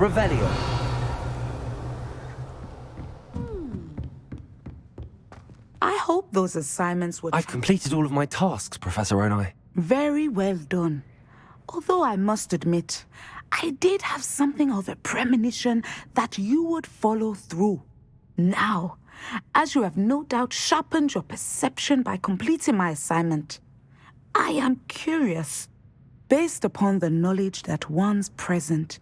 Revelio. I hope those assignments were... I've completed all of my tasks, Professor Onai. Very well done. Although I must admit, I did have something of a premonition that you would follow through. Now, as you have no doubt sharpened your perception by completing my assignment, I am curious, based upon the knowledge that one's present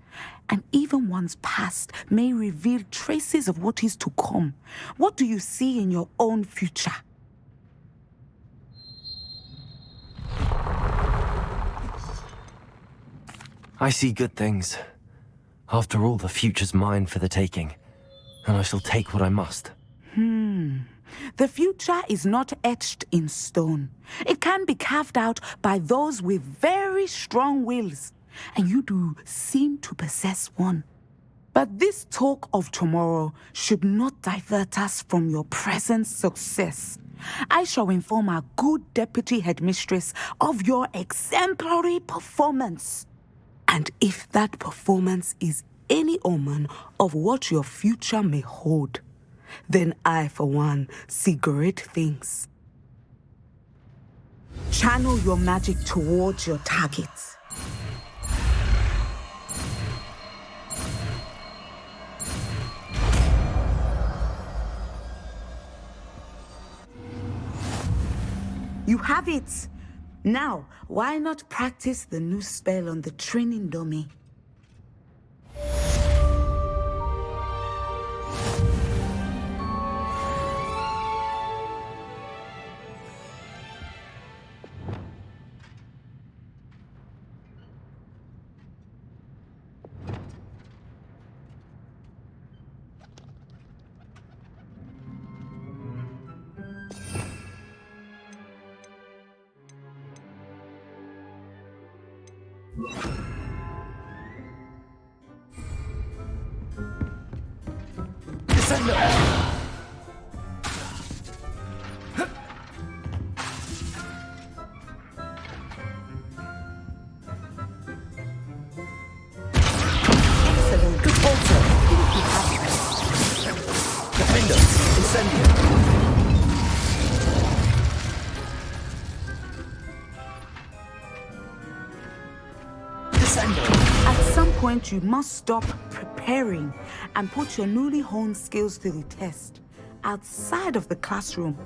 and even one's past may reveal traces of what is to come. What do you see in your own future? I see good things. After all, the future's mine for the taking, and I shall take what I must. The future is not etched in stone. It can be carved out by those with very strong wills, and you do seem to possess one. But this talk of tomorrow should not divert us from your present success. I shall inform our good deputy headmistress of your exemplary performance. And if that performance is any omen of what your future may hold, then I, for one, see great things. Channel your magic towards your targets. You have it! Now, why not practice the new spell on the training dummy? At some point, you must stop preparing and put your newly honed skills to the test outside of the classroom.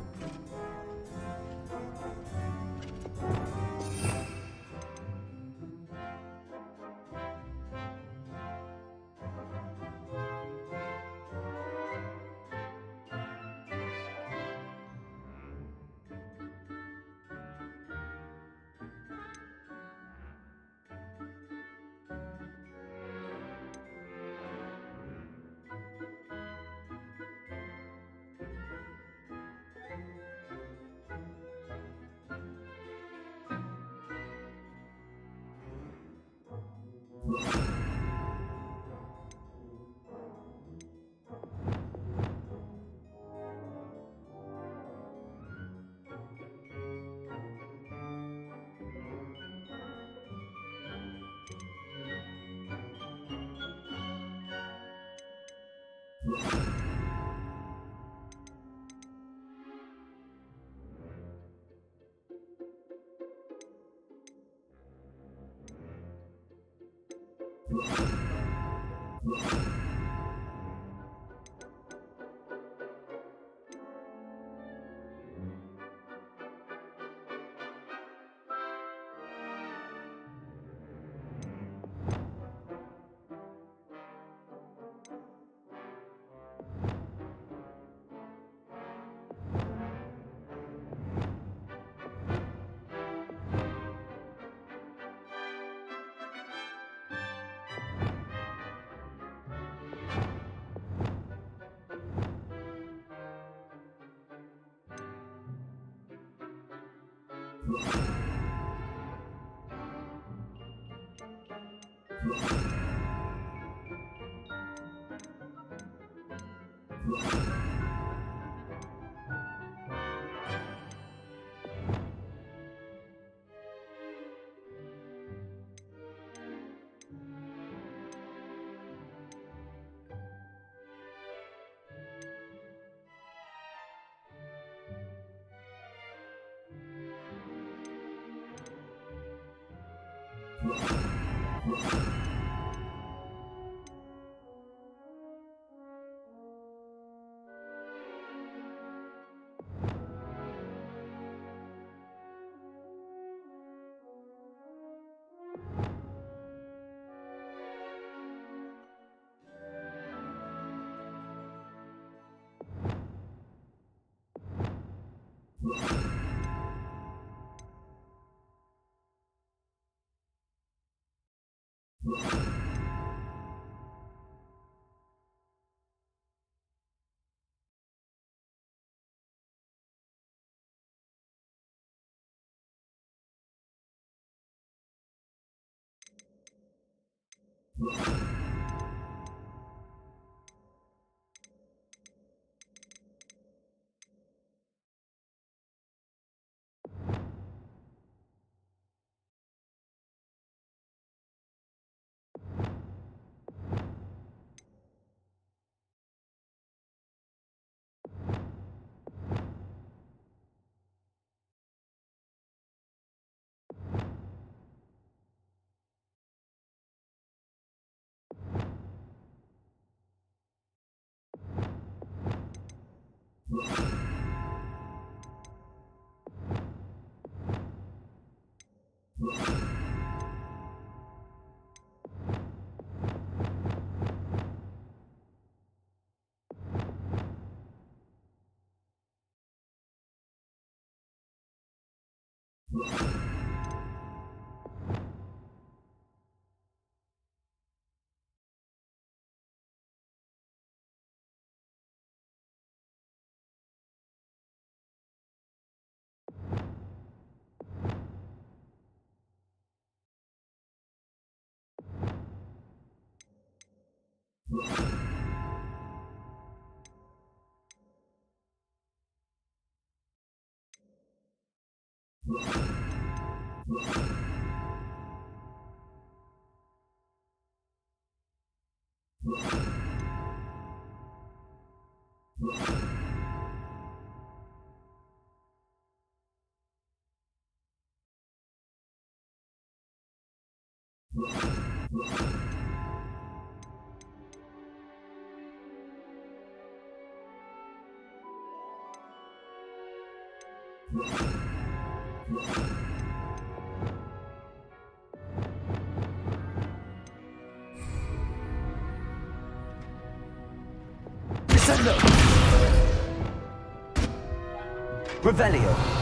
Descendo! Revelio!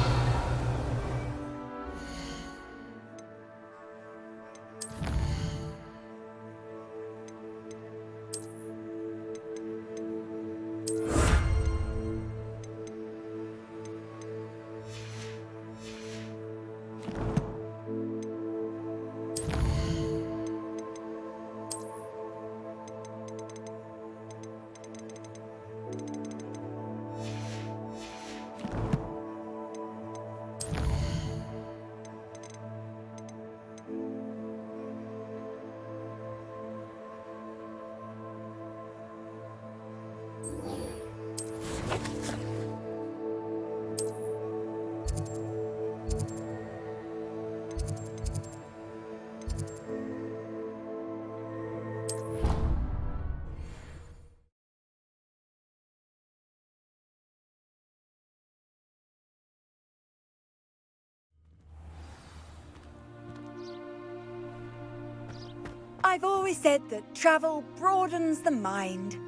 I've always said that travel broadens the mind.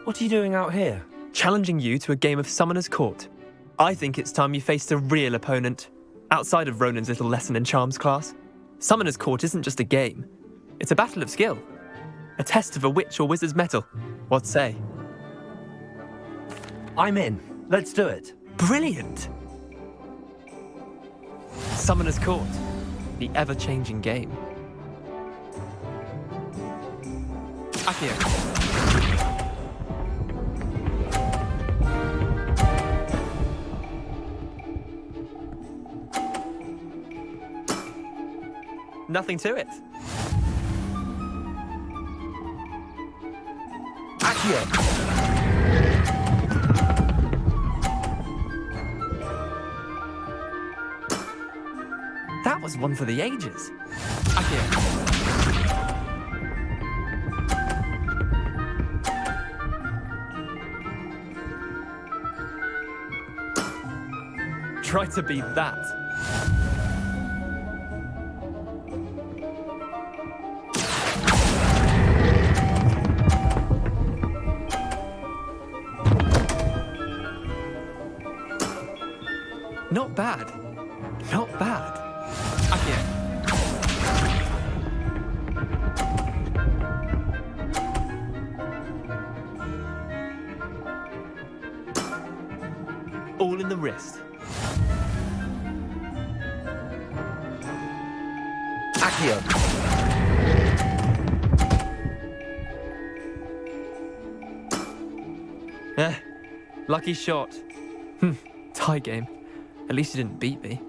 What are you doing out here? Challenging you to a game of Summoner's Court. I think it's time you faced a real opponent, outside of Ronan's little lesson in charms class. Summoner's Court isn't just a game. It's a battle of skill. A test of a witch or wizard's mettle. What say? I'm in. Let's do it. Brilliant! Summoner's Court. The ever-changing game. Accio. Nothing to it. Accio! That was one for the ages. Accio. Try to beat that. Not bad. Not bad. Accio. All in the wrist. Accio! Lucky shot. Tie game. At least you didn't beat me.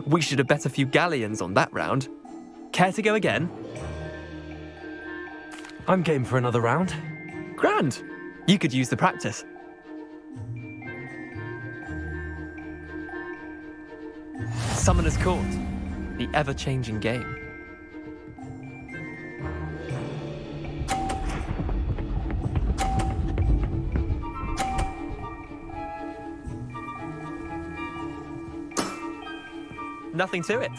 We should have bet a few galleons on that round. Care to go again? I'm game for another round. Grand. You could use the practice. Summoner's Court. The ever-changing game. Nothing to it.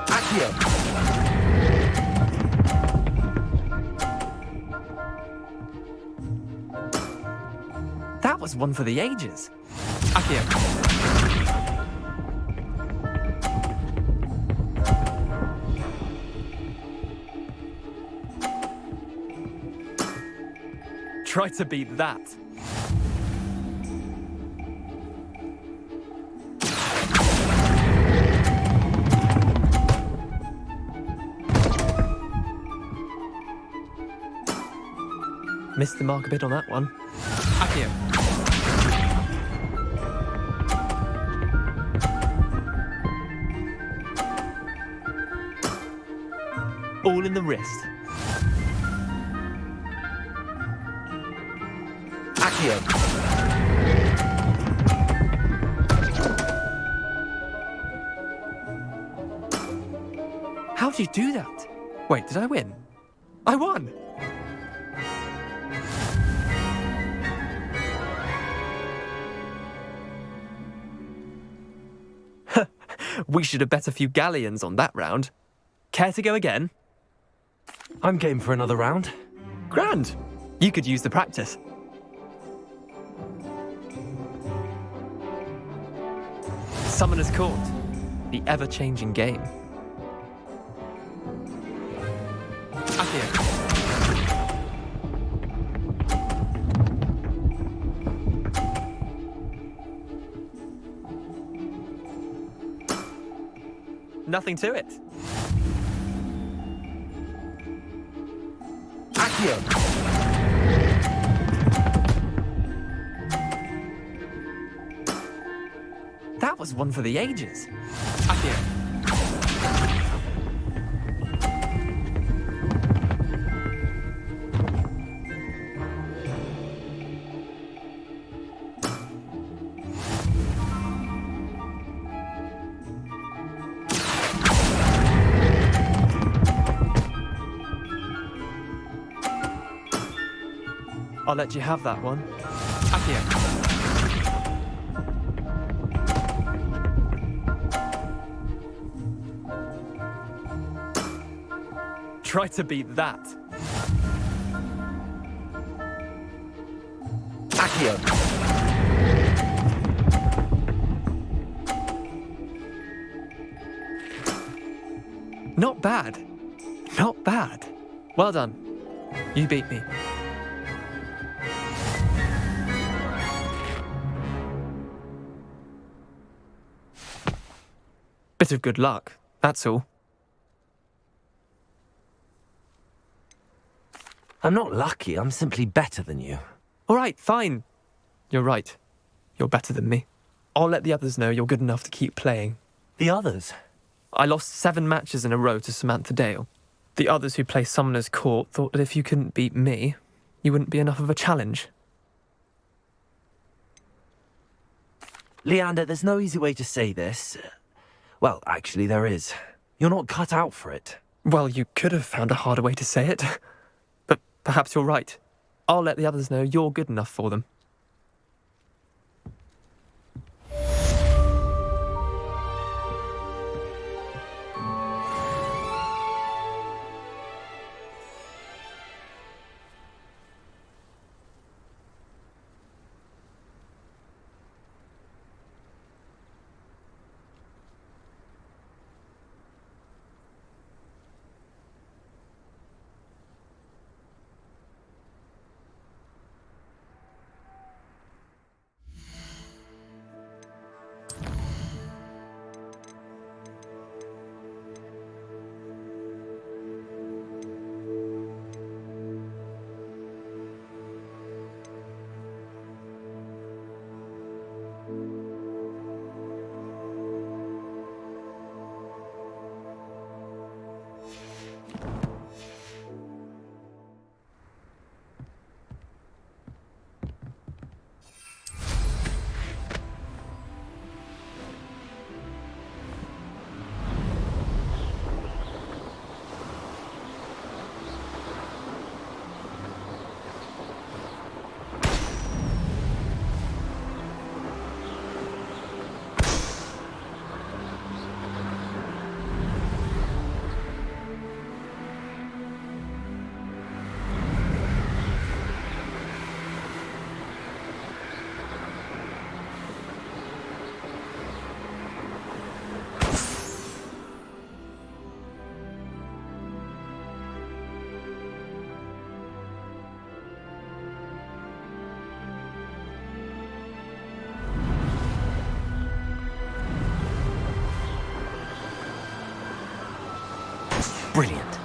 Accio! That was one for the ages. Accio. Try to beat that. Missed the mark a bit on that one. Accio. All in the wrist. Accio! How'd you do that? Wait, did I win? I won! We should have bet a few galleons on that round. Care to go again? I'm game for another round. Grand. You could use the practice. Summoner's Court. The ever-changing game. Accio. Nothing to it. Accio! That was one for the ages. Accio. I'll let you have that one. Accio. Try to beat that. Accio! Not bad. Not bad. Well done. You beat me. Bit of good luck, that's all. I'm not lucky, I'm simply better than you. All right, fine. You're right. You're better than me. I'll let the others know you're good enough to keep playing. The others? I lost 7 matches in a row to Samantha Dale. The others who play Summoner's Court thought that if you couldn't beat me, you wouldn't be enough of a challenge. Leander, there's no easy way to say this. Well, actually there is. You're not cut out for it. Well, you could have found a harder way to say it. But perhaps you're right. I'll let the others know you're good enough for them. Brilliant.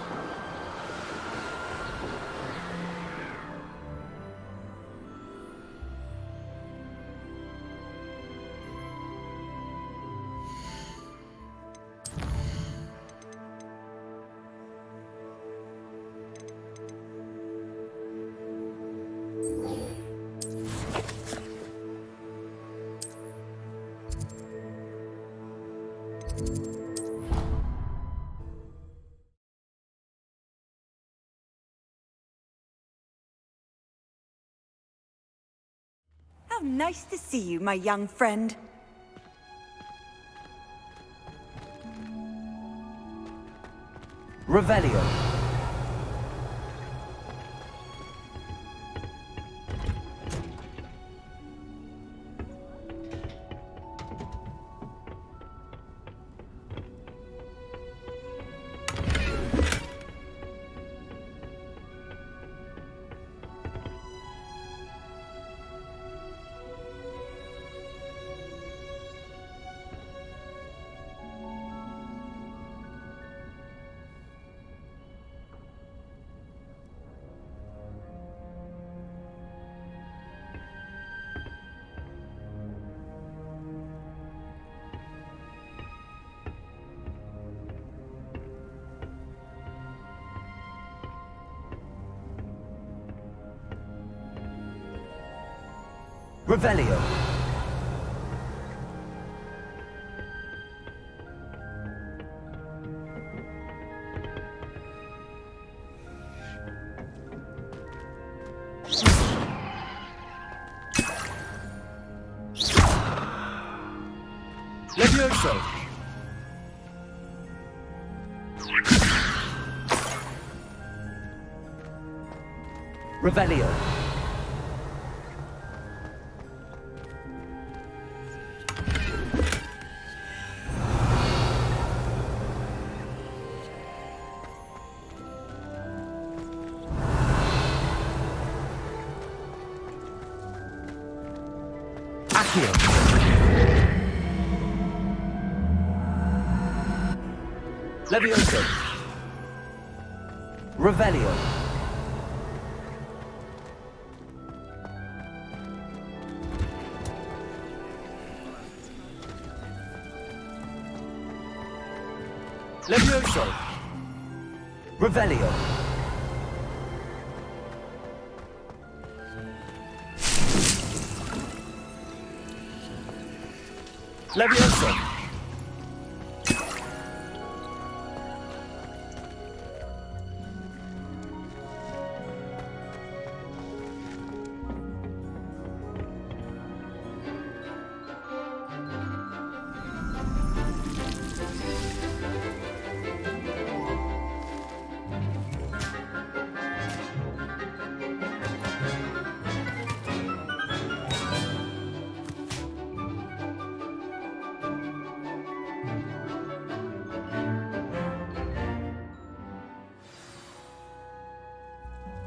How nice to see you, my young friend. Revelio. Revelio. Levioso. Revelio. Accio. Levioso. Revelio. Levioso! Revelio! Levioso!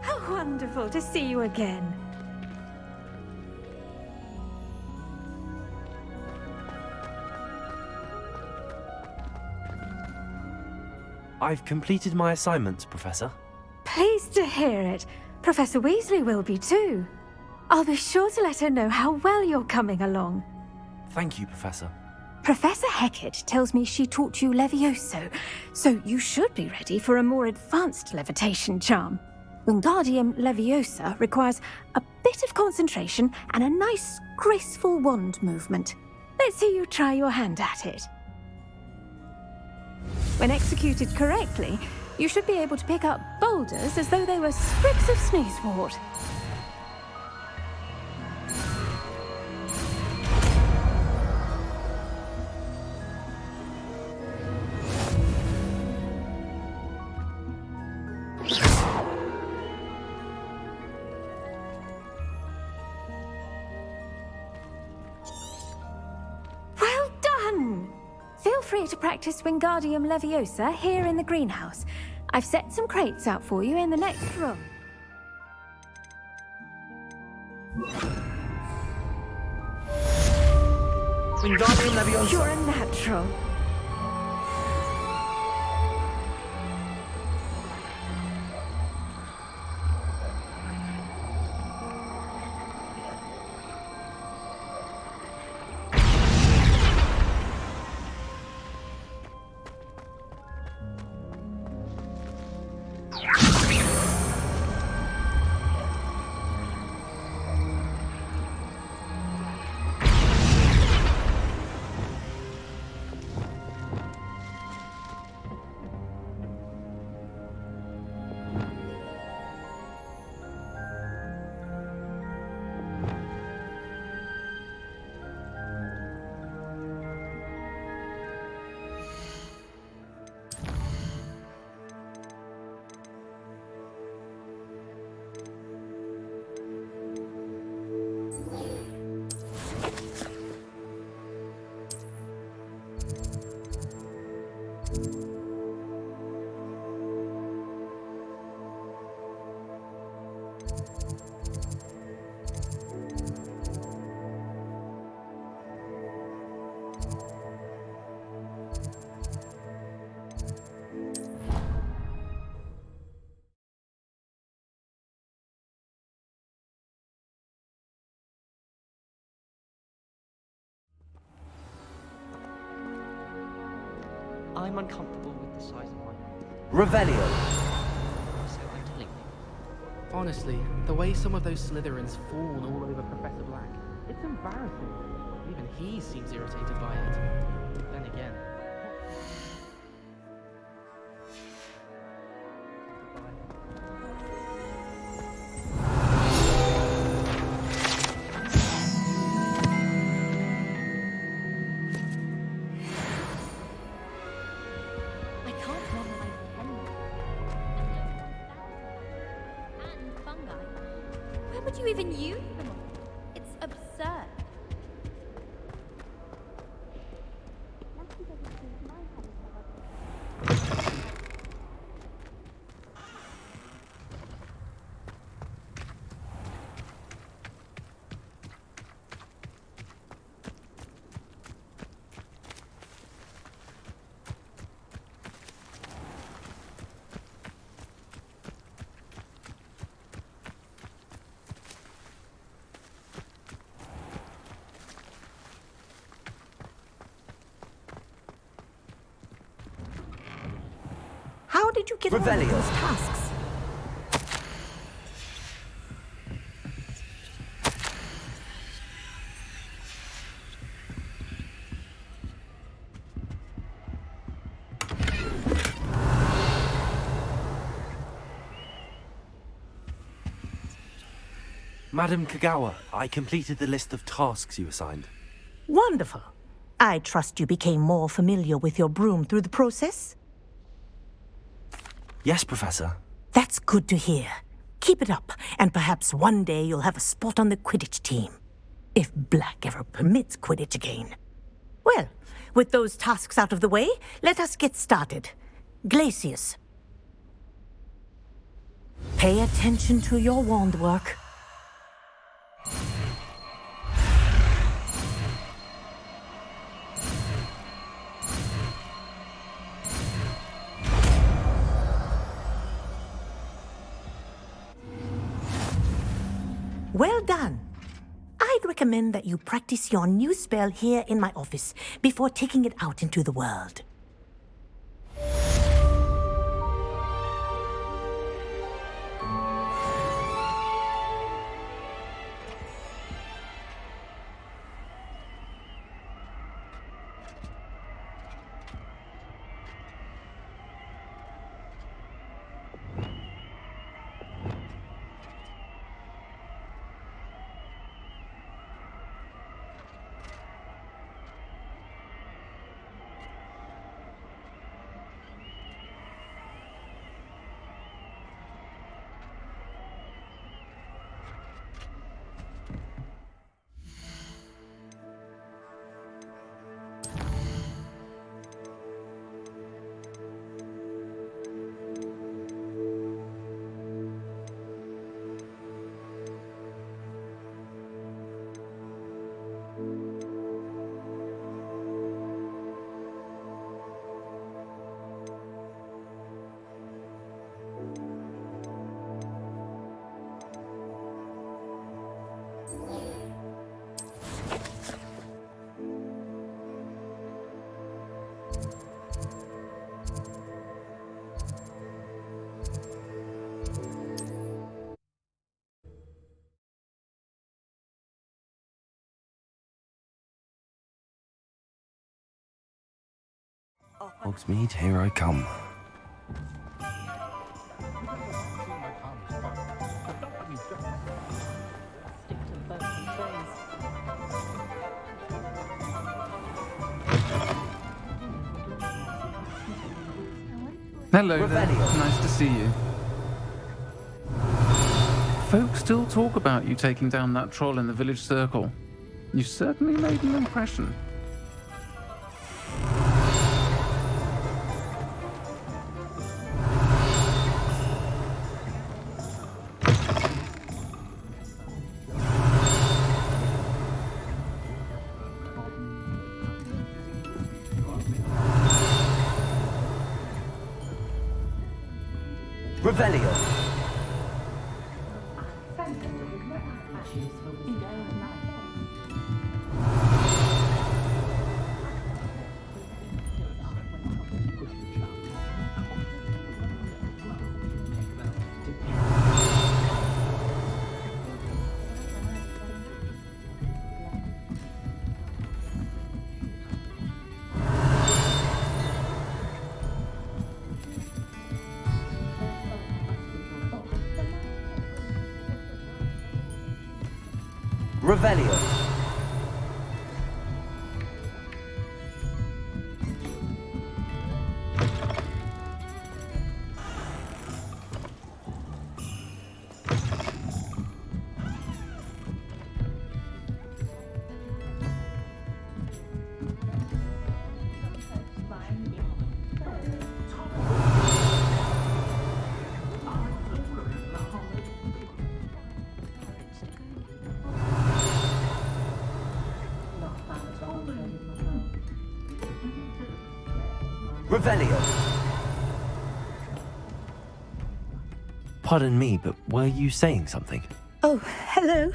How wonderful to see you again. I've completed my assignments, Professor. Pleased to hear it. Professor Weasley will be too. I'll be sure to let her know how well you're coming along. Thank you, Professor. Professor Hecat tells me she taught you Levioso, so you should be ready for a more advanced levitation charm. Wingardium Leviosa requires a bit of concentration and a nice, graceful wand movement. Let's see you try your hand at it. When executed correctly, you should be able to pick up boulders as though they were sprigs of sneezewort. Well done! Feel free to practice Wingardium Leviosa here in the greenhouse. I've set some crates out for you in the next room. Wingardium Leviosa! You're a natural. I'm uncomfortable with the size of my Revelio! so I'm telling you. Honestly, the way some of those Slytherins fawn all over Professor Black, it's embarrassing. Even he seems irritated by it. Then again... I can't memorize and fungi. Where would you even use them all? It's absurd. did you get all Revelio. those tasks? Madam Kagawa, I completed the list of tasks you assigned. Wonderful. I trust you became more familiar with your broom through the process? Yes, Professor. That's good to hear. Keep it up, and perhaps one day you'll have a spot on the Quidditch team. If Black ever permits Quidditch again. Well, with those tasks out of the way, let us get started. Glacius. Pay attention to your wand work. Well done. I'd recommend that you practice your new spell here in my office before taking it out into the world. Hogsmeade, here I come. Hello there. Nice to see you. Folks still talk about you taking down that troll in the village circle. You certainly made an impression. Revelio. Revelio. Revelio. Pardon me, but were you saying something? Oh, hello.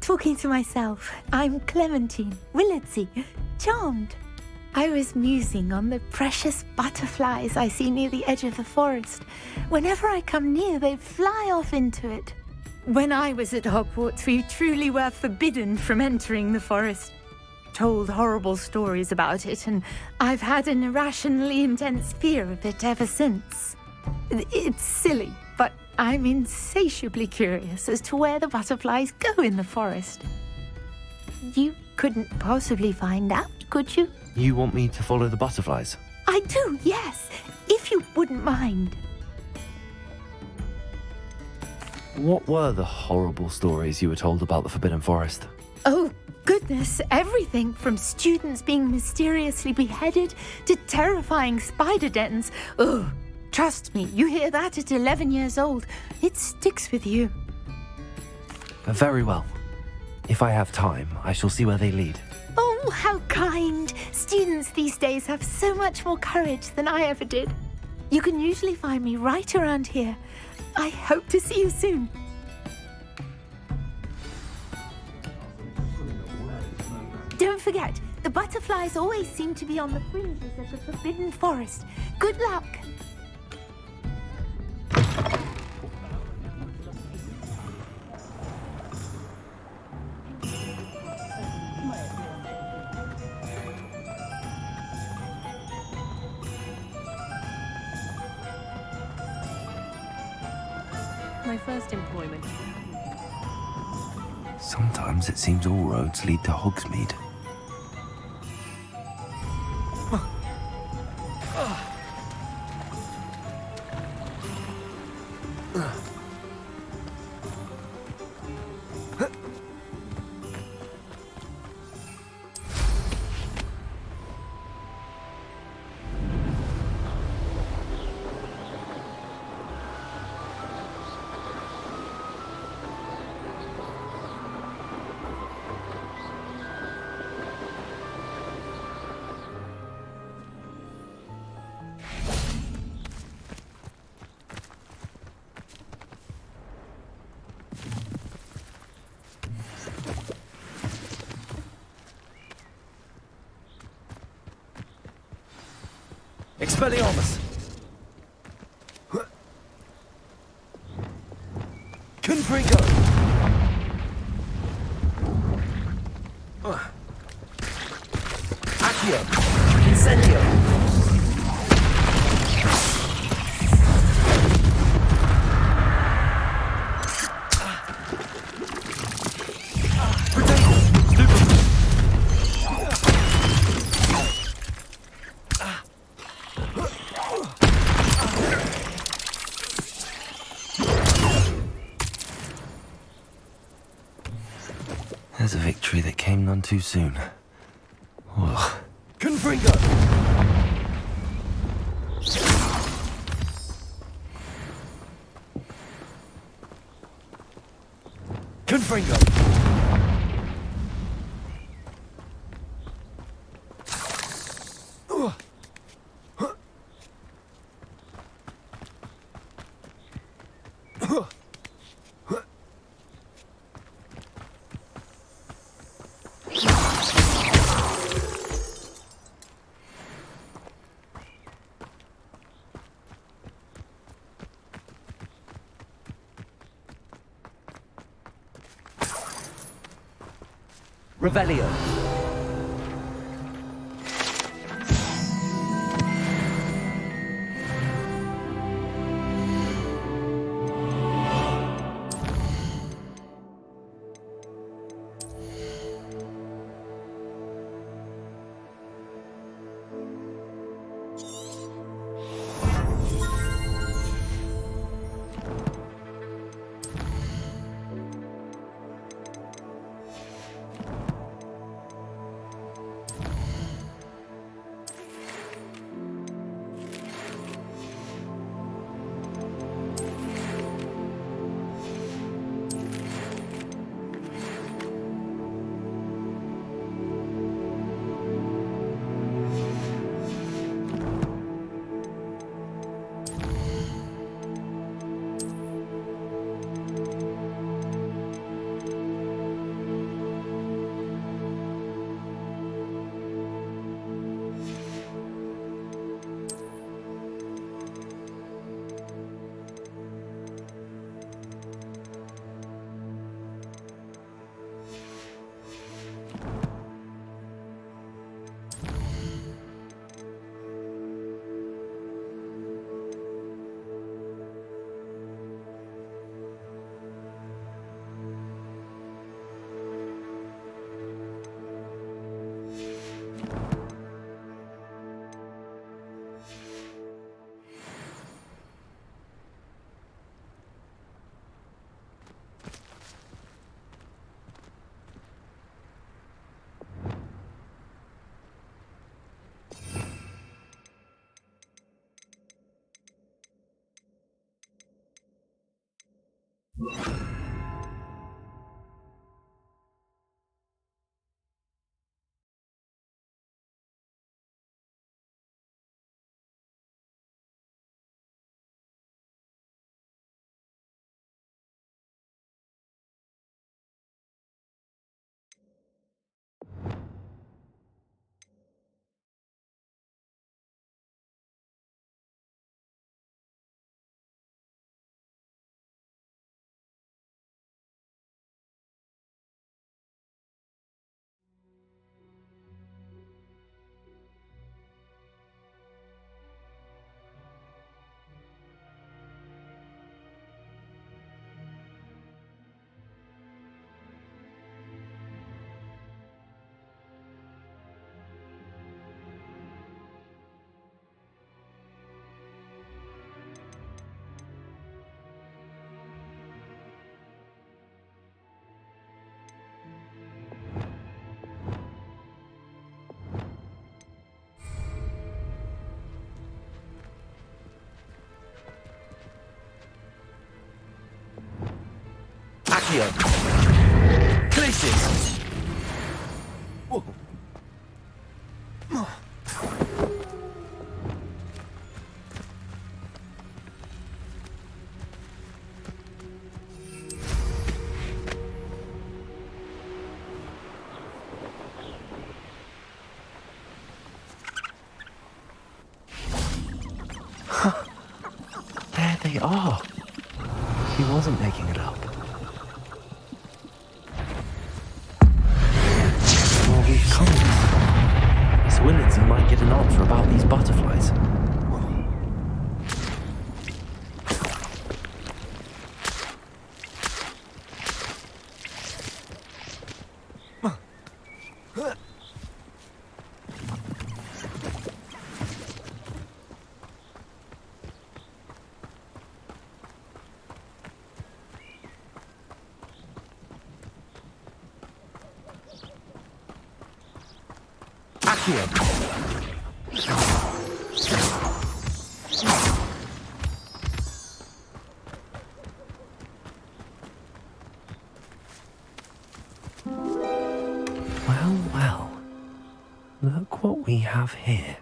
Talking to myself. I'm Clementine Willardsey. Charmed. I was musing on the precious butterflies I see near the edge of the forest. Whenever I come near, they fly off into it. When I was at Hogwarts, we truly were forbidden from entering the forest. Told horrible stories about it, and I've had an irrationally intense fear of it ever since. It's silly, but I'm insatiably curious as to where the butterflies go in the forest. You couldn't possibly find out, could you? You want me to follow the butterflies? I do, yes, if you wouldn't mind. What were the horrible stories you were told about the Forbidden Forest? Oh, goodness, everything from students being mysteriously beheaded to terrifying spider dens. Oh, trust me, you hear that at 11 years old, it sticks with you. Very well. If I have time, I shall see where they lead. Oh, how kind! Students these days have so much more courage than I ever did. You can usually find me right around here. I hope to see you soon. Don't forget, the butterflies always seem to be on the fringes of the Forbidden Forest. Good luck! My first employment. Sometimes it seems all roads lead to Hogsmeade. Expelliarmus! Confringo! Accio! Incendio! There's a victory that came none too soon. Ugh. Confringo! Confringo! Revelio. Accio! Places! Whoa. There they are. He wasn't making it up. Well, we've come. Miss Willardson might get an answer about these butterflies. Well, look what we have here.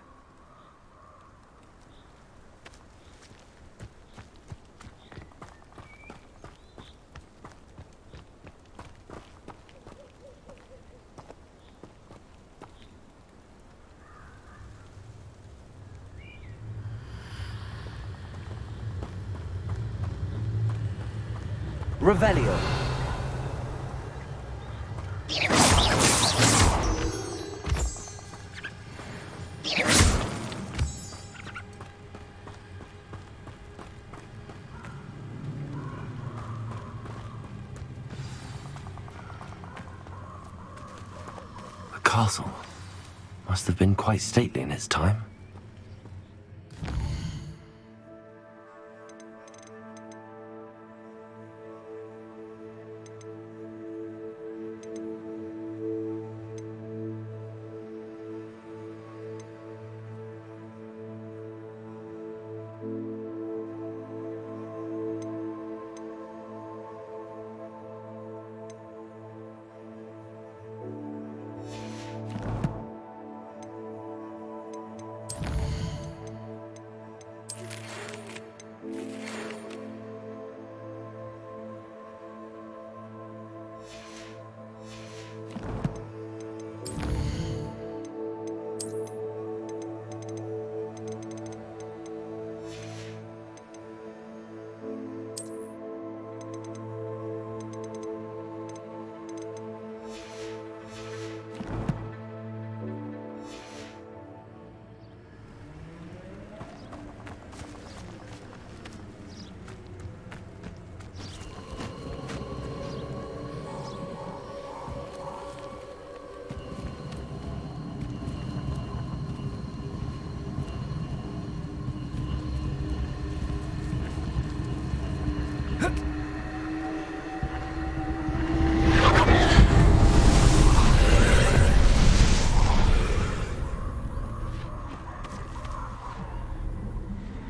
Revelio. The castle must have been quite stately in its time.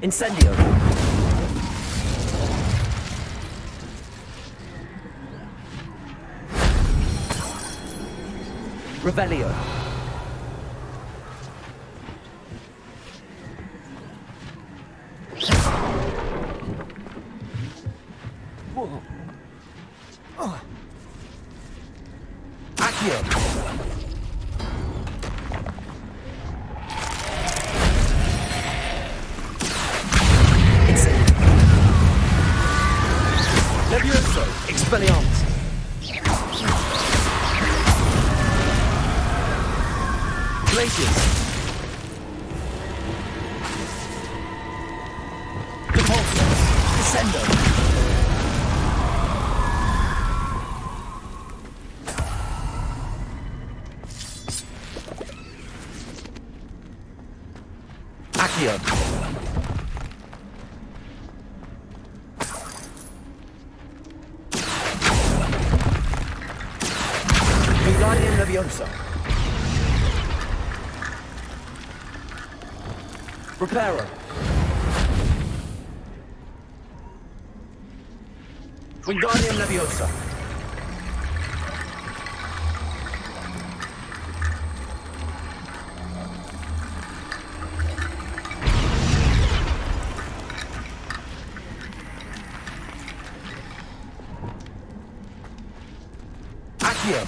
Incendio! Revelio. Whoa. Oh. Accio. Levioso. Expelliarmus. Glacius. Repulsor. Descendo. Accio. Wingardium Leviosa. Reparo. Wingardium Leviosa. Accio.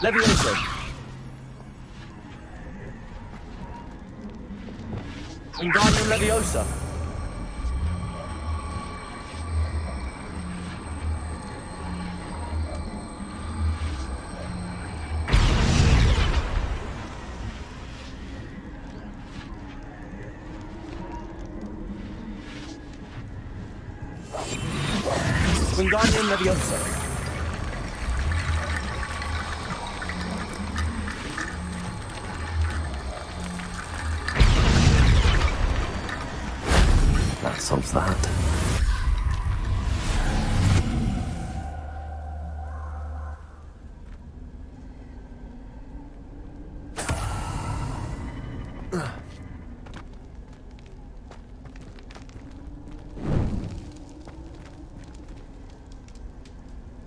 Levioso. Wingardium Leviosa. Wingardium Leviosa. That solves that.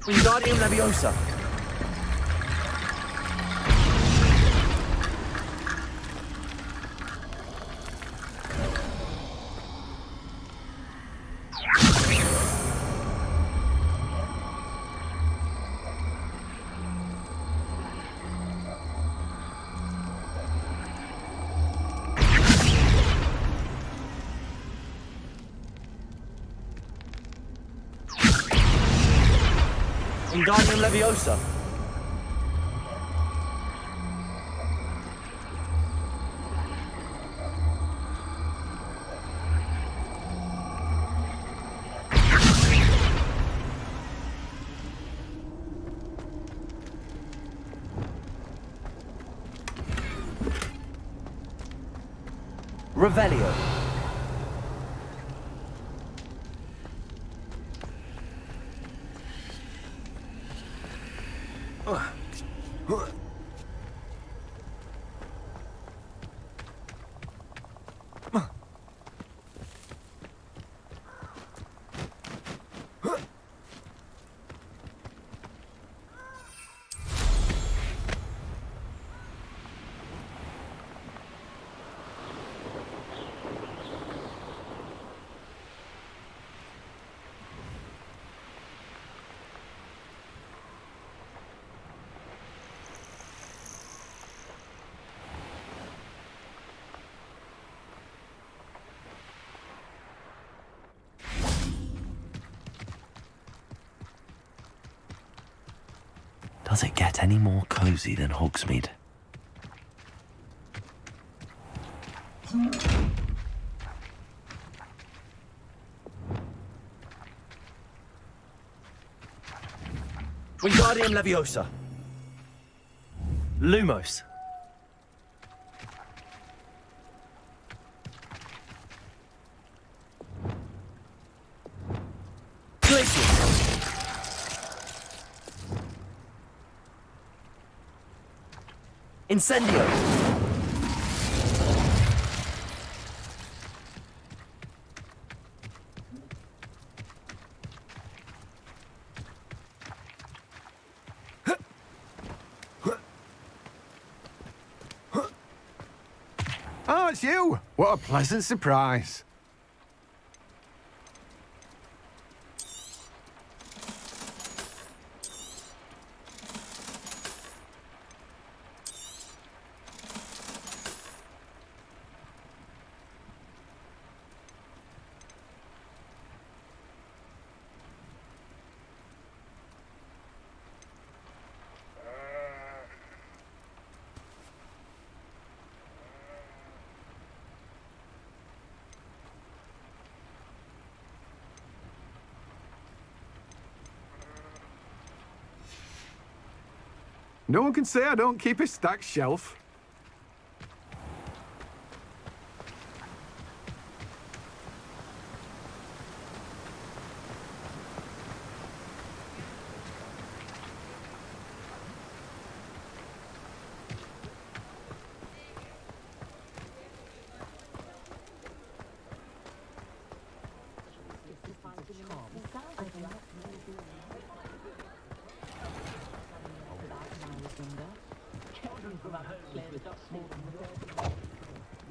Wingardium Leviosa. Wingardium Leviosa. Revelio. Does it get any more cozy than Hogsmeade? Wingardium Leviosa. Lumos. Glacius. Incendio. Oh, it's you! What a pleasant surprise. No one can say I don't keep a stacked shelf.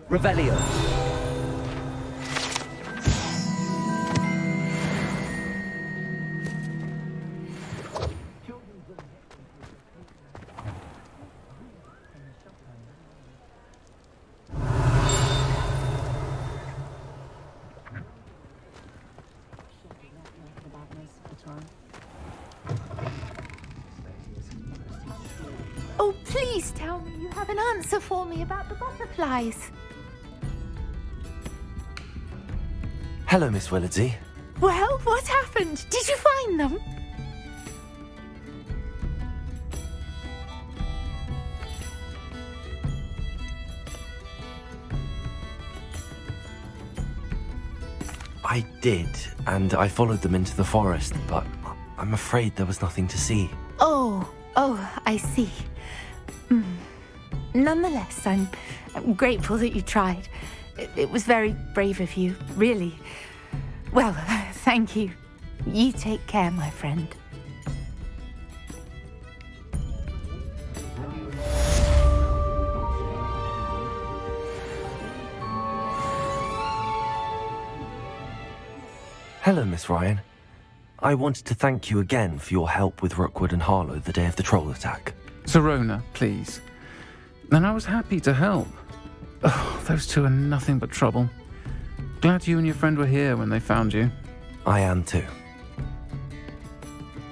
Revelio. Oh, please tell me you have an answer for me about the butterflies. Hello, Miss Willardsey. Well, what happened? Did you find them? I did, and I followed them into the forest, but I'm afraid there was nothing to see. Oh, I see. Nonetheless, I'm grateful that you tried. It was very brave of you, really. Well, thank you. You take care, my friend. Hello, Miss Ryan. I wanted to thank you again for your help with Rookwood and Harlow the day of the troll attack. Serona, please. And I was happy to help. Oh, those two are nothing but trouble. Glad you and your friend were here when they found you. I am too.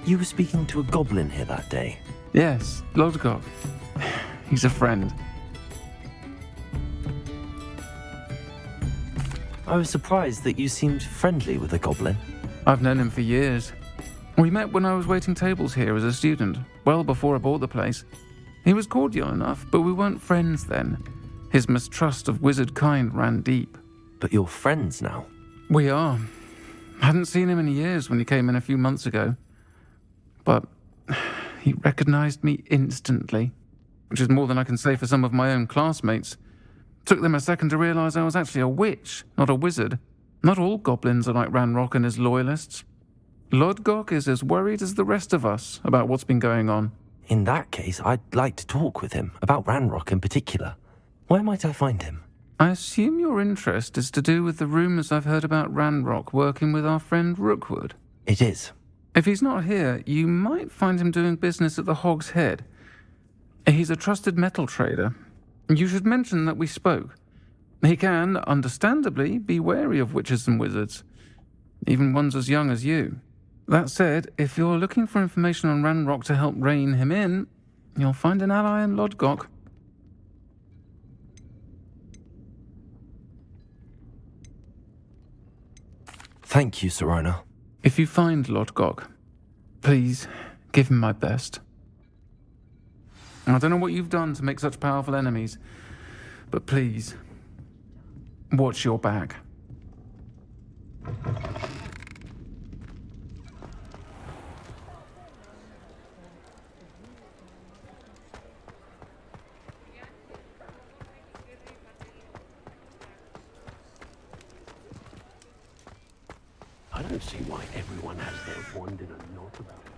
You were speaking to a goblin here that day. Yes, Lodgok. He's a friend. I was surprised that you seemed friendly with a goblin. I've known him for years. We met when I was waiting tables here as a student, well before I bought the place. He was cordial enough, but we weren't friends then. His mistrust of wizard kind ran deep. But you're friends now? We are. Hadn't seen him in years when he came in a few months ago. But he recognized me instantly, which is more than I can say for some of my own classmates. Took them a second to realize I was actually a witch, not a wizard. Not all goblins are like Ranrock and his loyalists. Lodgok is as worried as the rest of us about what's been going on. In that case, I'd like to talk with him, about Ranrock in particular. Where might I find him? I assume your interest is to do with the rumors I've heard about Ranrock working with our friend Rookwood. It is. If he's not here, you might find him doing business at the Hog's Head. He's a trusted metal trader. You should mention that we spoke. He can, understandably, be wary of witches and wizards, even ones as young as you. That said, if you're looking for information on Ranrock to help rein him in, you'll find an ally in Lodgok. Thank you, Serona. If you find Lodgok, please give him my best. I don't know what you've done to make such powerful enemies, but please, watch your back. I don't see why everyone has their wand in a knot about it.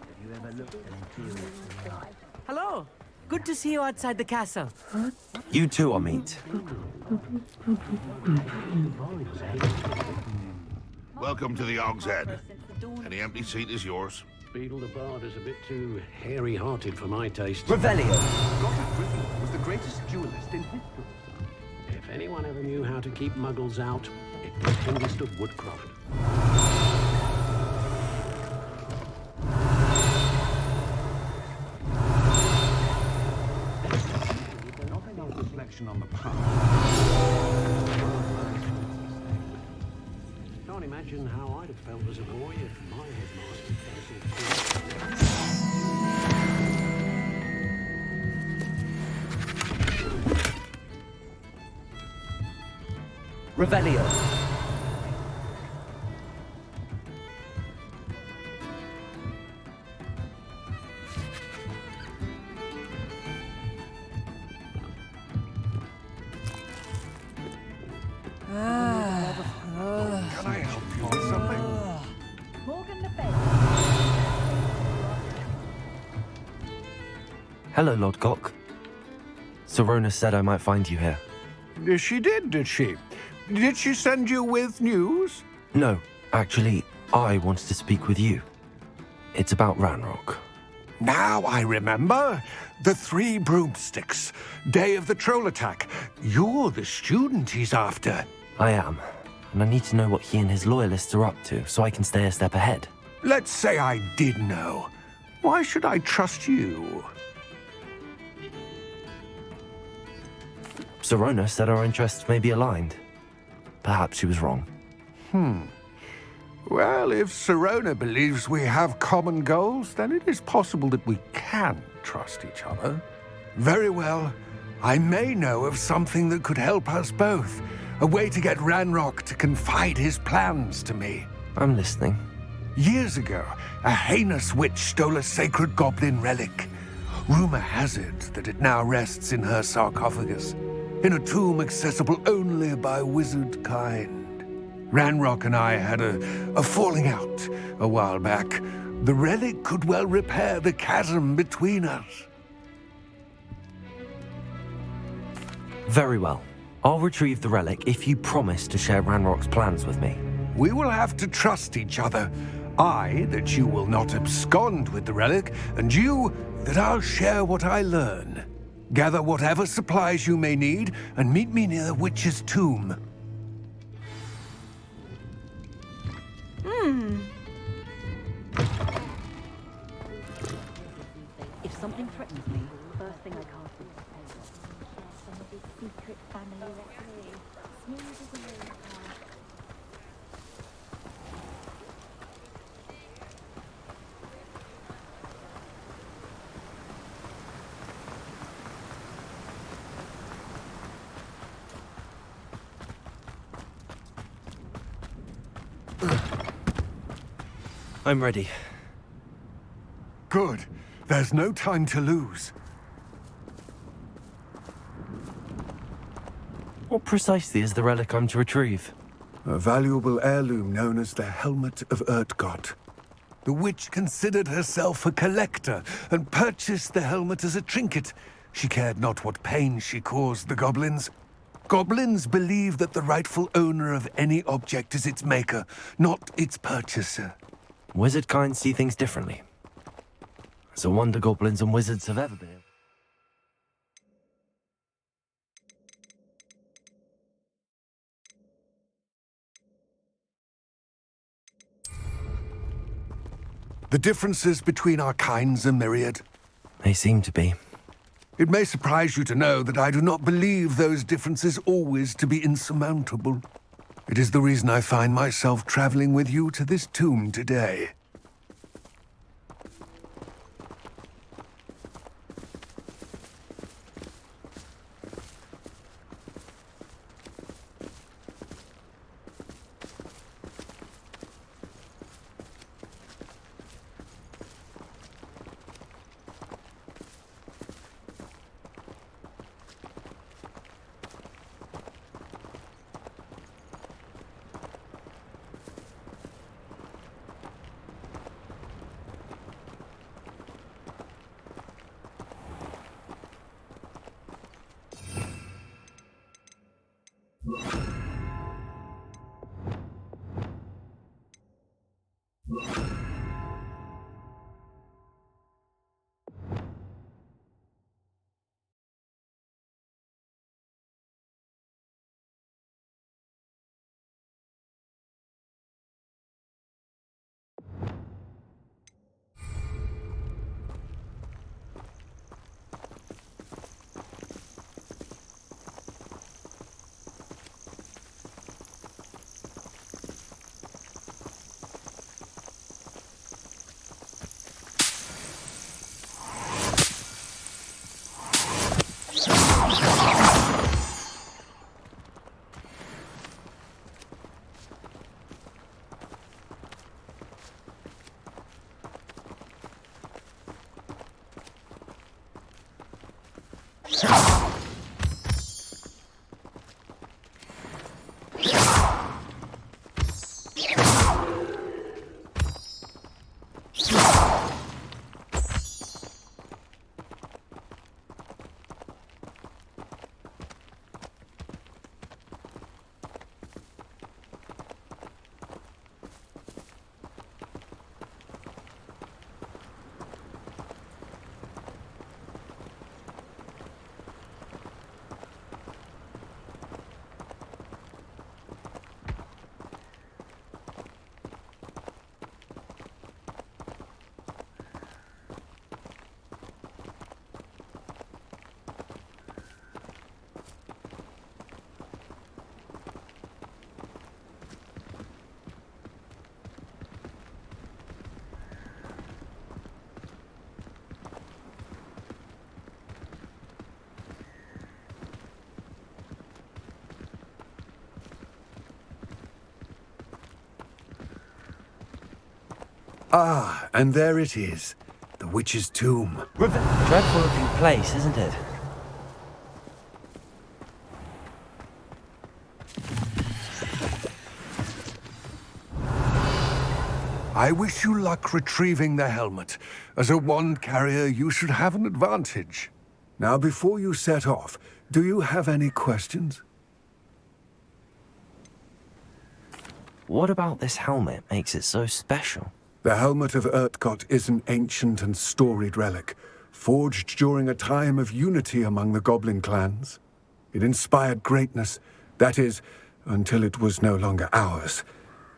Have you ever looked at interior? Hello. Good to see you outside the castle. You too, Amit. Welcome to the Og's Head. Any empty seat is yours. Beetle the Bard is a bit too hairy-hearted for my taste. Revelio. Godric Griffin was the greatest duelist in history. If anyone ever knew how to keep muggles out, it was Hengist of Woodcroft. Reflection on the past. Can't imagine how I'd have felt as a boy if my headmaster cancelled. Revelio. Can I help you with something? Hello, Lord Gok. Serona said I might find you here. She did she? Did she send you with news? No, actually, I wanted to speak with you. It's about Ranrock. Now I remember. The 3 broomsticks. Day of the troll attack. You're the student he's after. I am, and I need to know what he and his loyalists are up to so I can stay a step ahead. Let's say I did know. Why should I trust you? Serona said our interests may be aligned. Perhaps she was wrong. Well, if Serona believes we have common goals, then it is possible that we can trust each other. Very well. I may know of something that could help us both. A way to get Ranrock to confide his plans to me. I'm listening. Years ago, a heinous witch stole a sacred goblin relic. Rumor has it that it now rests in her sarcophagus, in a tomb accessible only by wizard kind. Ranrock and I had a falling out a while back. The relic could well repair the chasm between us. Very well. I'll retrieve the relic if you promise to share Ranrock's plans with me. We will have to trust each other. I, that you will not abscond with the relic, and you, that I'll share what I learn. Gather whatever supplies you may need, and meet me near the witch's tomb. If something threatens me, first thing I cast is some of his secret family recipe. Smooth as a moon. I'm ready. Good. There's no time to lose. What precisely is the relic I'm to retrieve? A valuable heirloom known as the Helmet of Urtgott. The witch considered herself a collector and purchased the helmet as a trinket. She cared not what pain she caused the goblins. Goblins believe that the rightful owner of any object is its maker, not its purchaser. Wizard kind see things differently. It's a wonder goblins and wizards have ever been. The differences between our kinds are myriad. They seem to be. It may surprise you to know that I do not believe those differences always to be insurmountable. It is the reason I find myself traveling with you to this tomb today. Ah, and there it is. The witch's tomb. Dreadful looking place, isn't it? I wish you luck retrieving the helmet. As a wand carrier, you should have an advantage. Now, before you set off, do you have any questions? What about this helmet makes it so special? The helmet of Urtkot is an ancient and storied relic, forged during a time of unity among the goblin clans. It inspired greatness, that is, until it was no longer ours.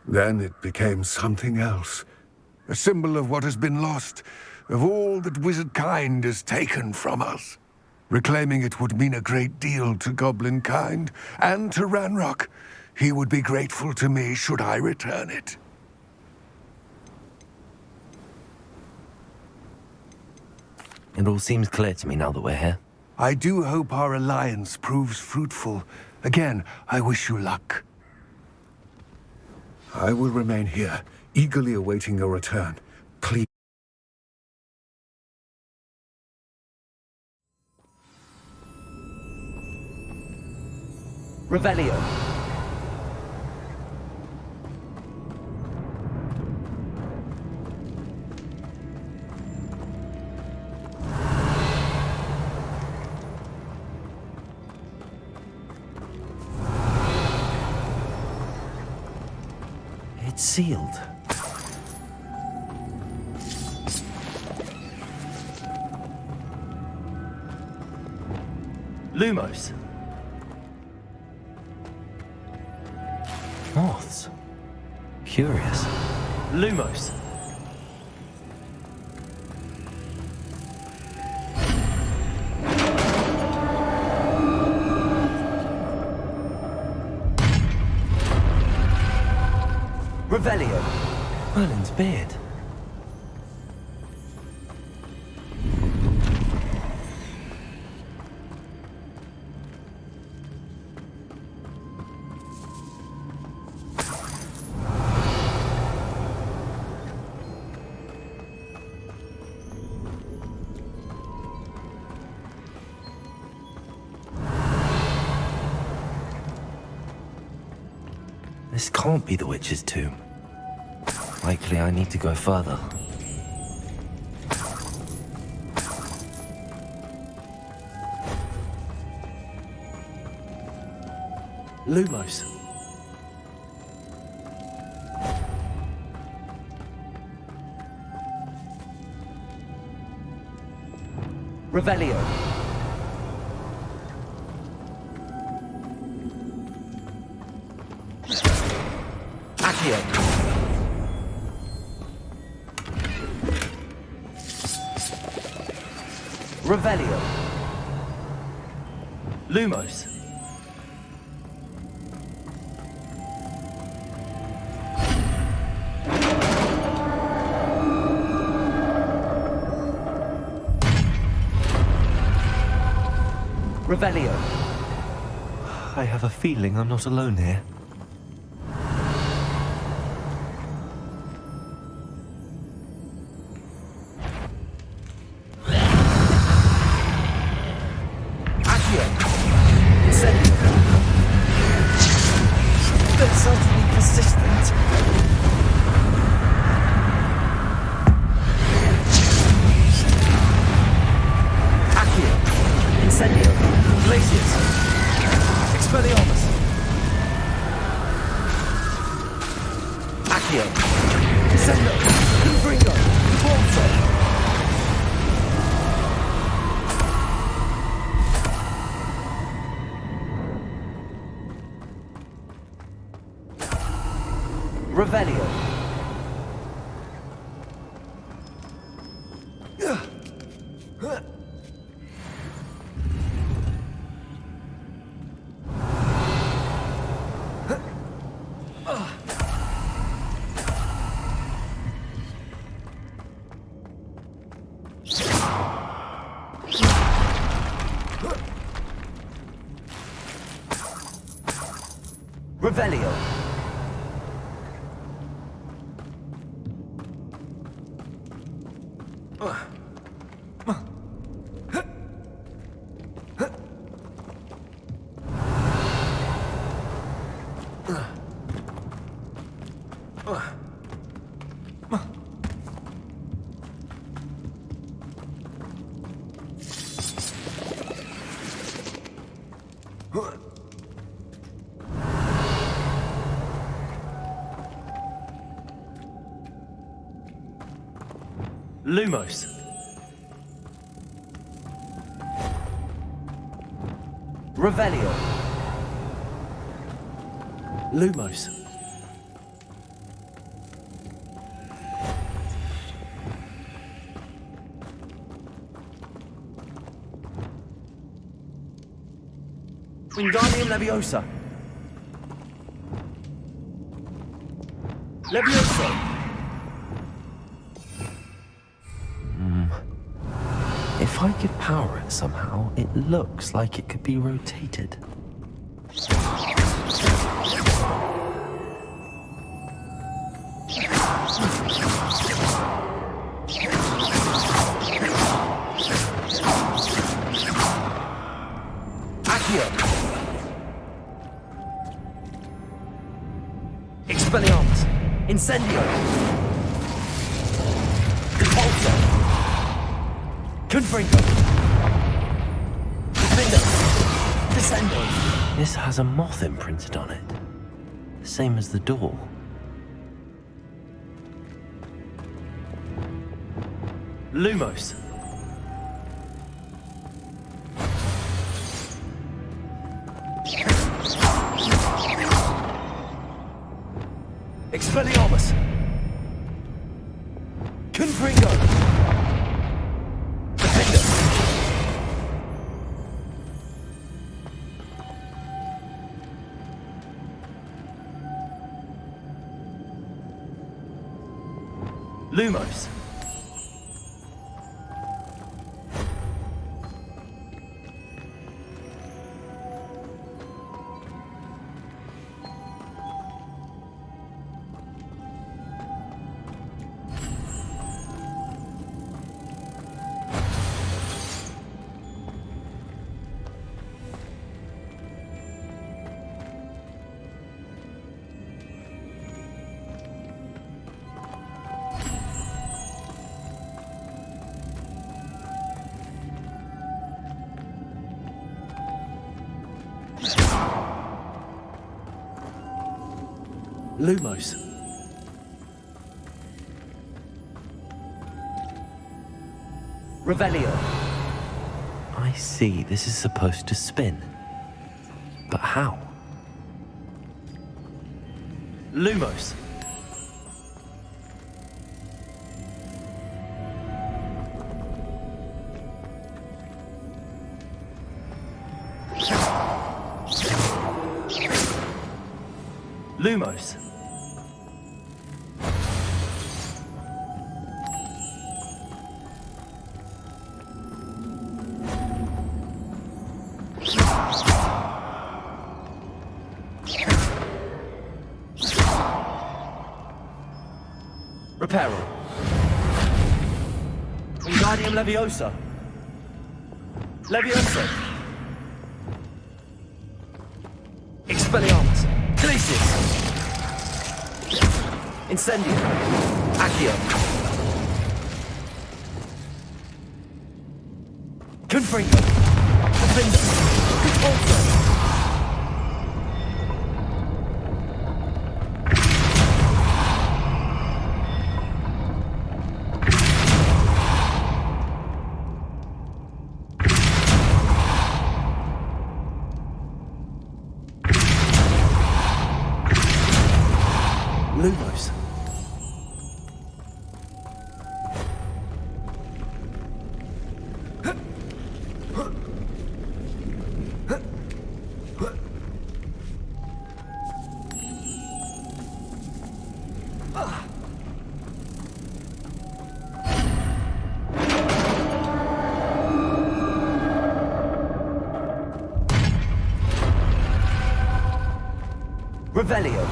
Then it became something else. A symbol of what has been lost, of all that wizard kind has taken from us. Reclaiming it would mean a great deal to goblin kind, and to Ranrock. He would be grateful to me should I return it. It all seems clear to me now that we're here. I do hope our alliance proves fruitful. Again, I wish you luck. I will remain here, eagerly awaiting your return. Please. Revelio. It's sealed. Lumos. Moths. Curious. Lumos. Revelio. Merlin's beard. This can't be the witch's tomb. Likely I need to go further. Lumos. Revelio. Accio. Revelio. Lumos. Revelio. I have a feeling I'm not alone here. Revelio. Revelio. Lumos. Revelio. Lumos. Wingardium Leviosa. Leviosa. If I could power it somehow, it looks like it could be rotated. Accio. Expelliarmus. Incendio. Repulsor. Confringo. Defender. Descendo. This has a moth imprinted on it. Same as the door. Lumos. Expelliarmus. Confringo. Defender. Lumos. Lumos. Revelio. I see, this is supposed to spin. But how? Lumos. Lumos. Reparo. Wingardium Leviosa. Leviosa. Expelliarmus. Glacius. Incendio. Accio. Confringo. Defender. Repulsor. Lumos. Revelio.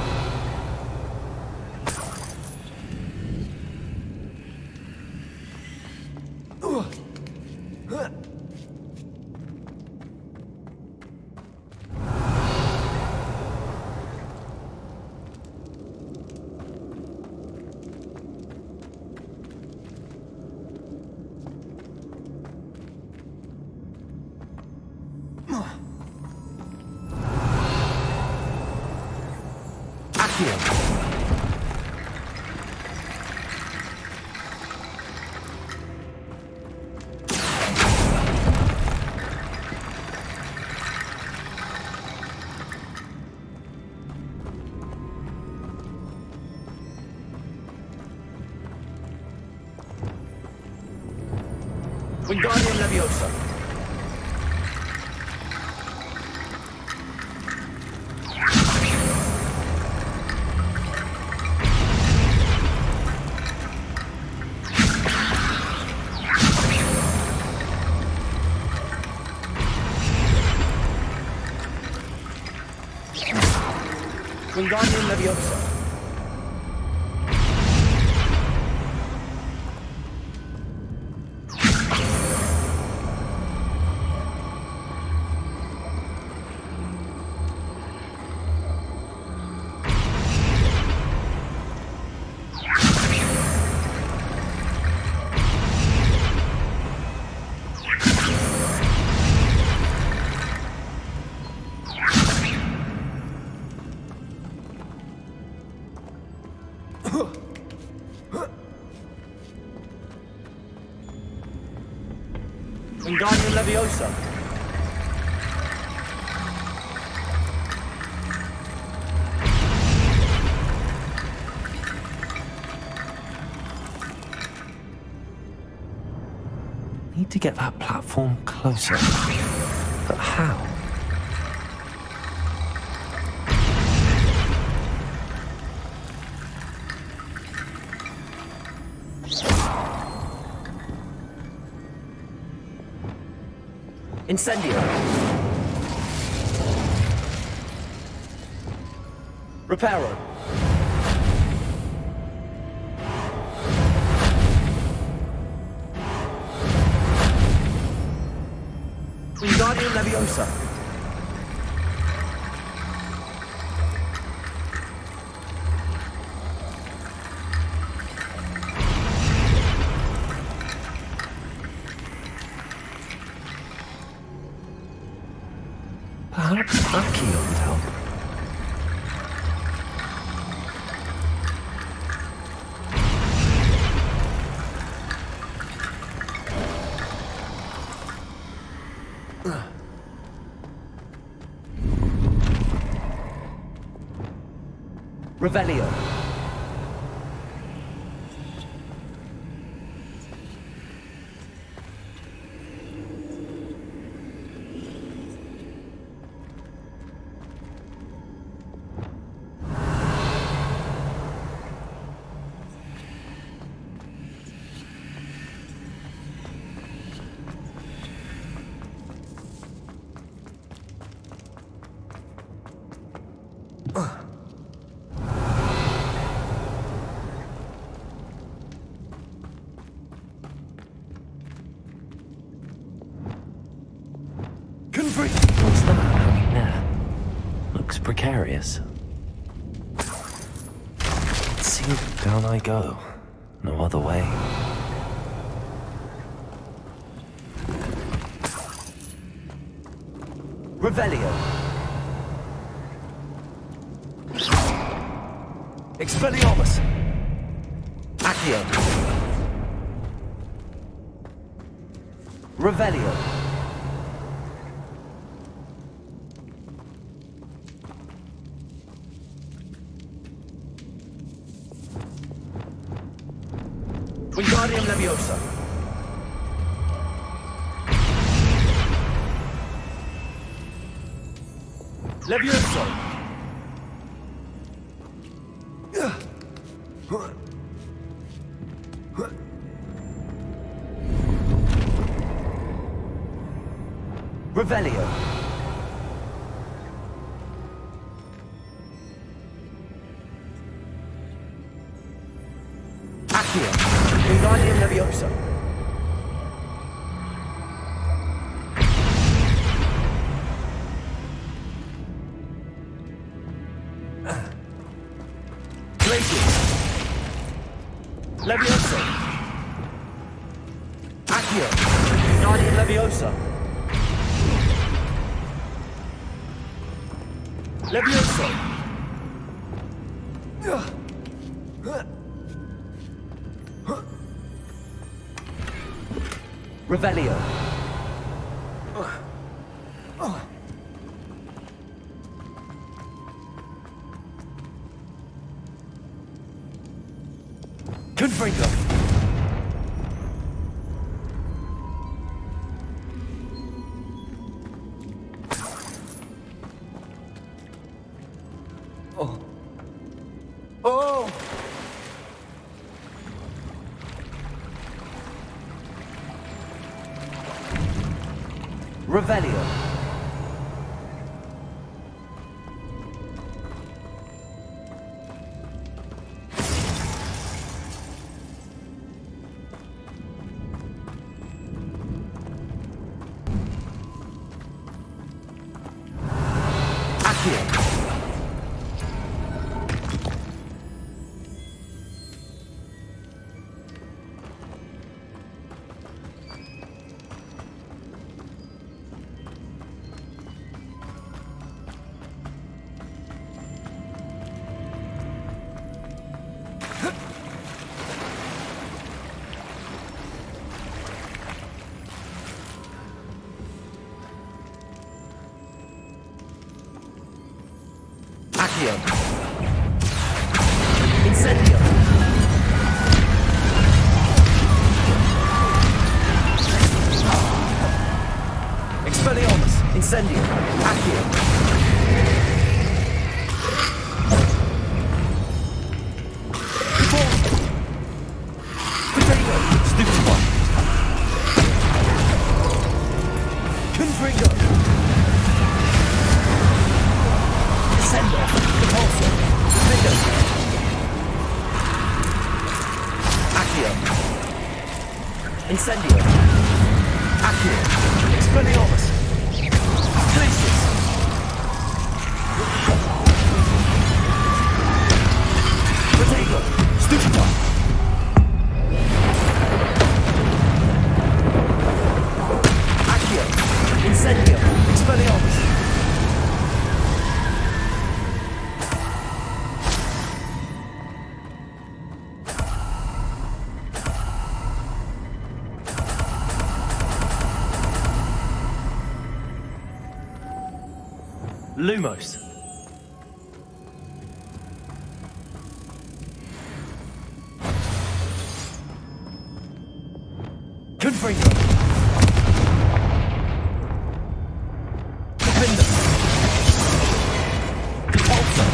Wingardium Leviosa. Wingardium Leviosa. Wingardium Leviosa. Need to get that platform closer. But how? Incendio. Reparo. Wingardium Leviosa. Perhaps Accio would help. Revelio. What's that hanging there? Looks precarious. Sealed, down I go. No other way. Revelio. Expelliarmus. Accio. Revelio. Wingardium Leviosa. Levioso. Revelio. Accio. Wingardium Leviosa. Glacius. Leviosa. Accio. Wingardium Leviosa. Leviosa. Revelio. Confringo. Oh. Oh! Revelio. Accio. Accio. Incendio. Expelliarmus. Incendio. Accio. Confringo. Stupid one. Confringo. Descendo. Repulsor. Defendo. Accio. Incendio. Accio. Expelliarmus. Glacius. Protego. Stupefy. Accio. Incendio. Expelliarmus. Lumos. Confringo. Defender. Repulsor.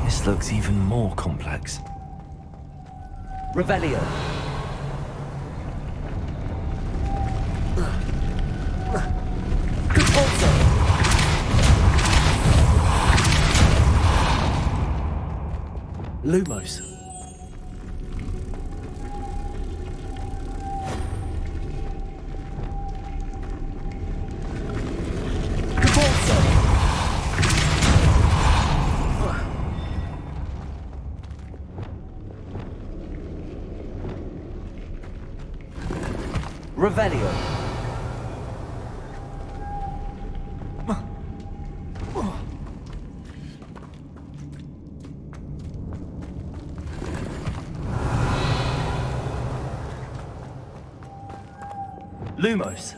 This looks even more complex. Revelio. Repulsor. Lumos. Repulsor. Revelio. Lumos.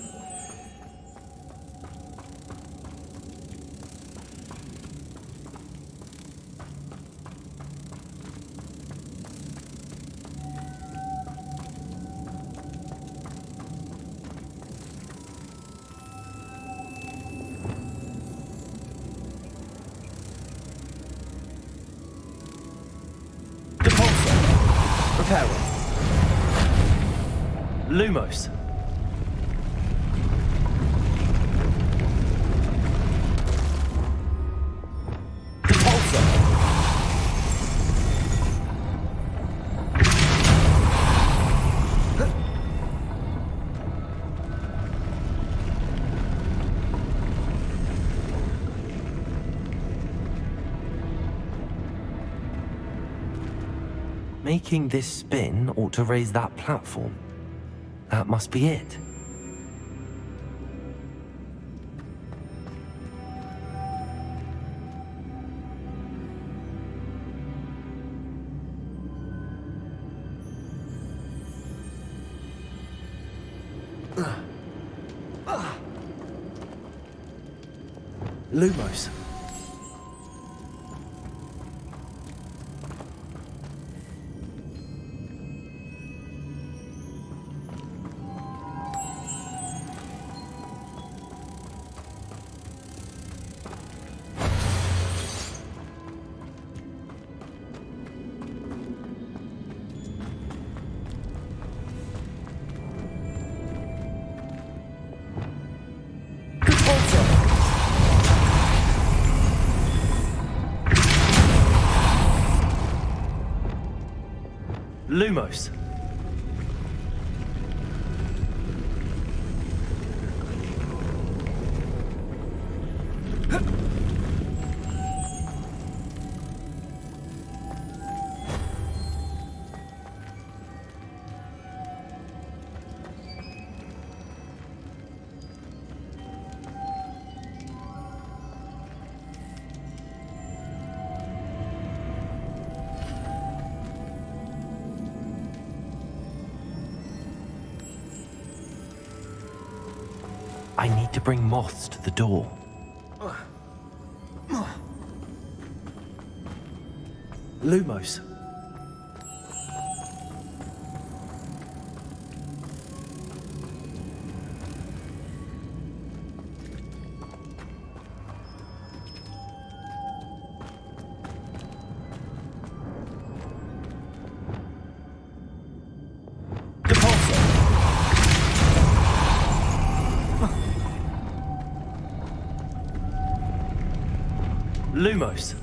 Reparo. Lumos. Repulsor. Making this spin ought to raise that platform. That must be it. Lumos. Lumos. I need to bring moths to the door. Lumos. Lumos.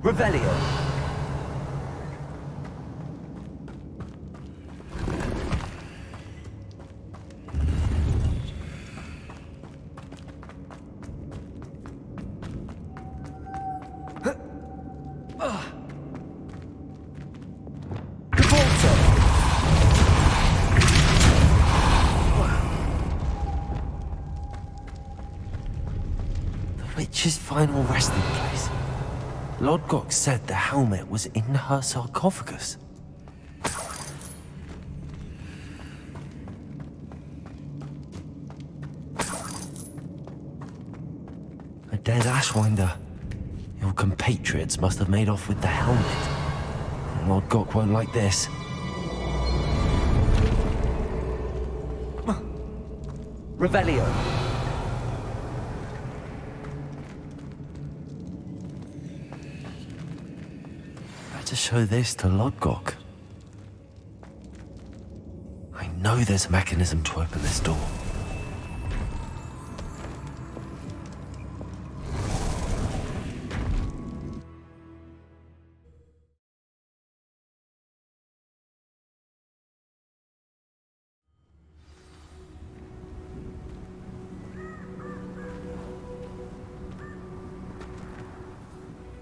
Revelio. Witch's final resting place. Lodgok said the helmet was in her sarcophagus. A dead Ashwinder. Your compatriots must have made off with the helmet. Lodgok won't like this. Revelio. To show this to Lodgok. I know there's a mechanism to open this door.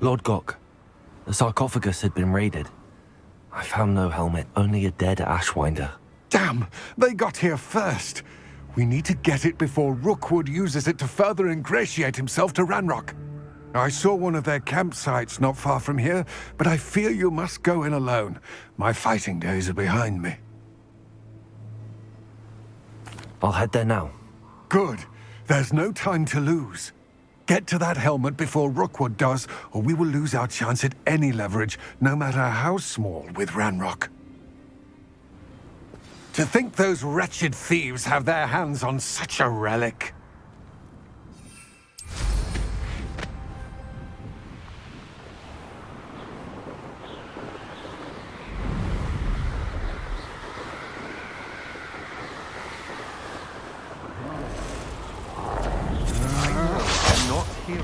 Lodgok. The sarcophagus had been raided. I found no helmet, only a dead Ashwinder. Damn! They got here first! We need to get it before Rookwood uses it to further ingratiate himself to Ranrock. I saw one of their campsites not far from here, but I fear you must go in alone. My fighting days are behind me. I'll head there now. Good. There's no time to lose. Get to that helmet before Rookwood does, or we will lose our chance at any leverage, no matter how small, with Ranrock. To think those wretched thieves have their hands on such a relic.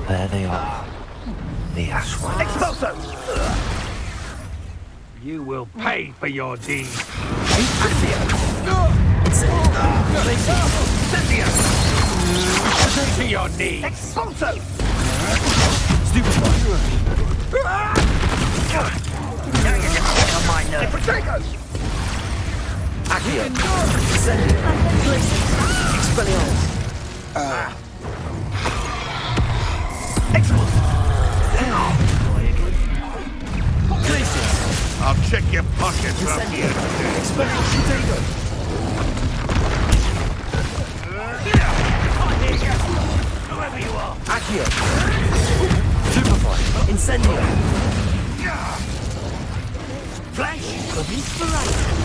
There they are. The Ashwinder. Expulso! You will pay for your deeds. To your knees. Expulso! Now you're just getting on my nerves. Potatoes! Accio. Incendio. Expelliarmus. I'll check your pockets up Incendio. here. Expelliarmus. Potato. Whoever you are. Accio. Superfly. Incendio. Flash of inspiration.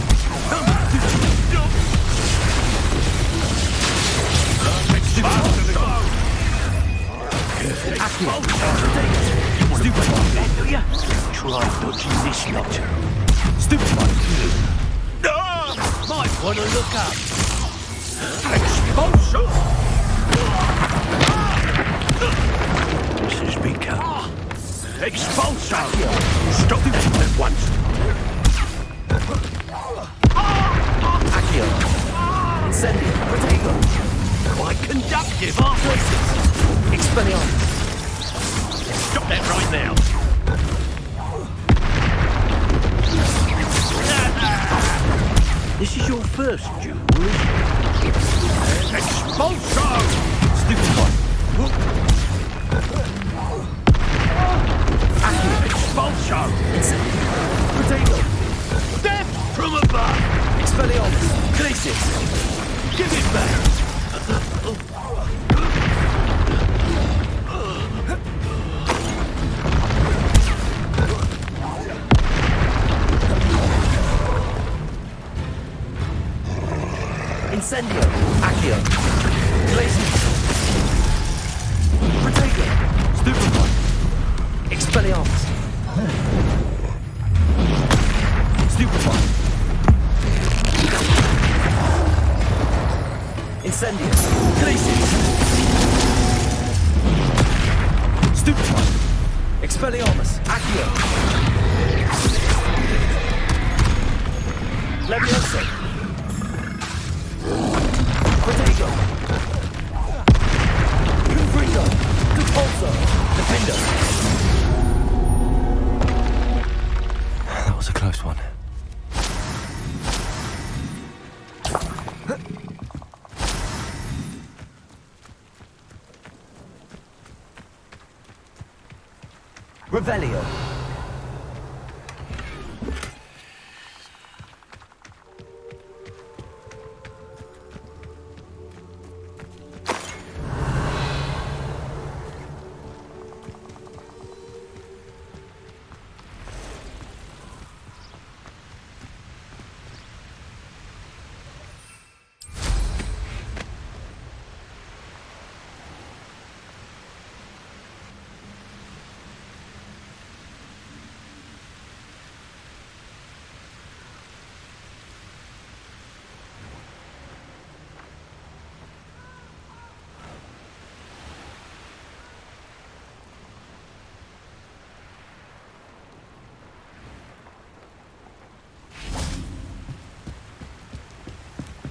Accio. Try dodging this lot. Stupefy. Might want to look up. Expulsion! This has become... Expulsion! Stop that at once! Accio. Incendio. Protego. Quite conductive, aren't we? Expelliarmus. Stop that right now! This is your first duel, isn't it? Expulsion! Stupefy. Expulsion! Incendio. Protego. Death from above! Expelliarmus. Glacius. Give it back! Incendio. Accio. Glacius. Protego. Stupefy. Expelliarmus. Stupefy. Incendio. Glacius. Stupefy. Expelliarmus. Accio. Levioso. Protego. Confringo. Depulso. Defender. That was a close one. Revelio.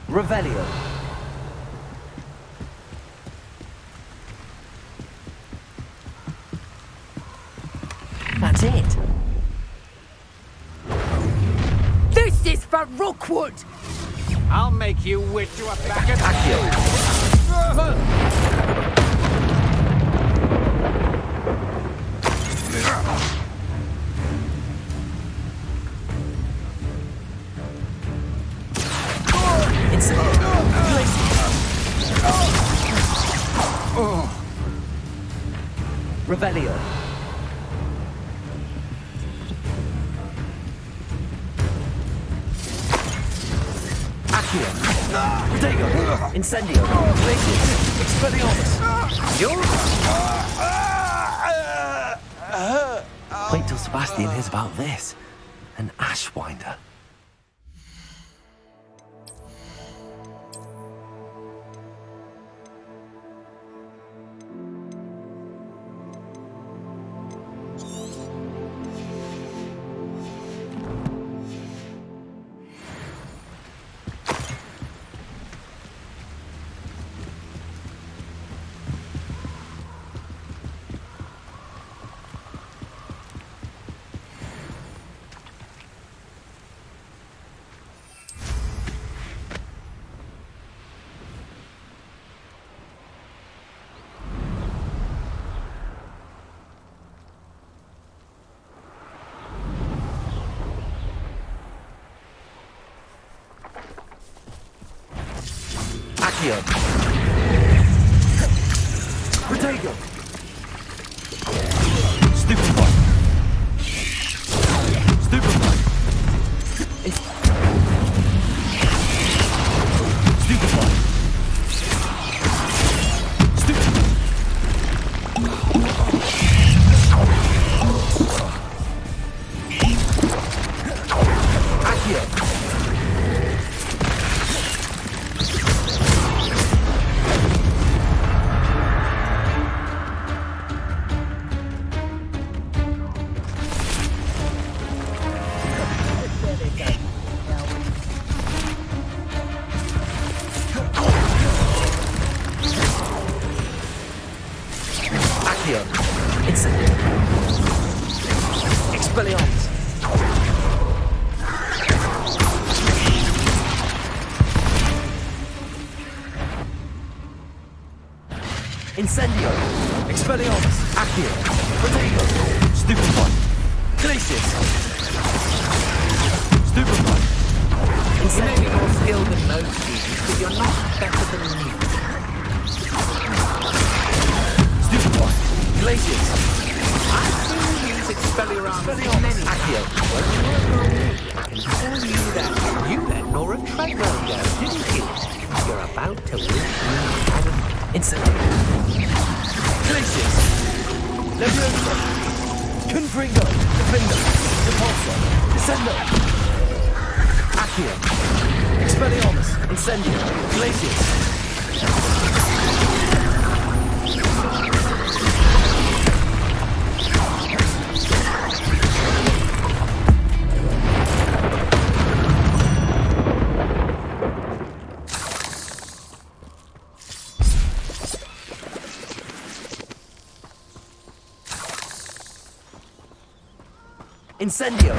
Revelio. That's it. This is for Rookwood! I'll make you wit to a back attack. Revelio. Accio. Protego. Incendio. Glacius. Expelliarmus. Wait till Sebastian hears about this. An Ashwinder. Accio. Protego. Stupefy. Stupefy. Stupefy. Incendio! Expelliarmus! Accio! Protego! Stupefy! Glacius! Stupefy! You may be more skilled than most students, but you're not better than me. Stupefy! Glacius! I've seen you use Expelliarmus many Accio! Well, you work on me. I can tell you that. You let Nora Treadwell go, didn't you? You're about to win me out of Incendio! Glacius! Leviosa! Confringo! Defender! Repulsor! Descendo! Accio! Expelliarmus! Incendio! Glacius! Incendio!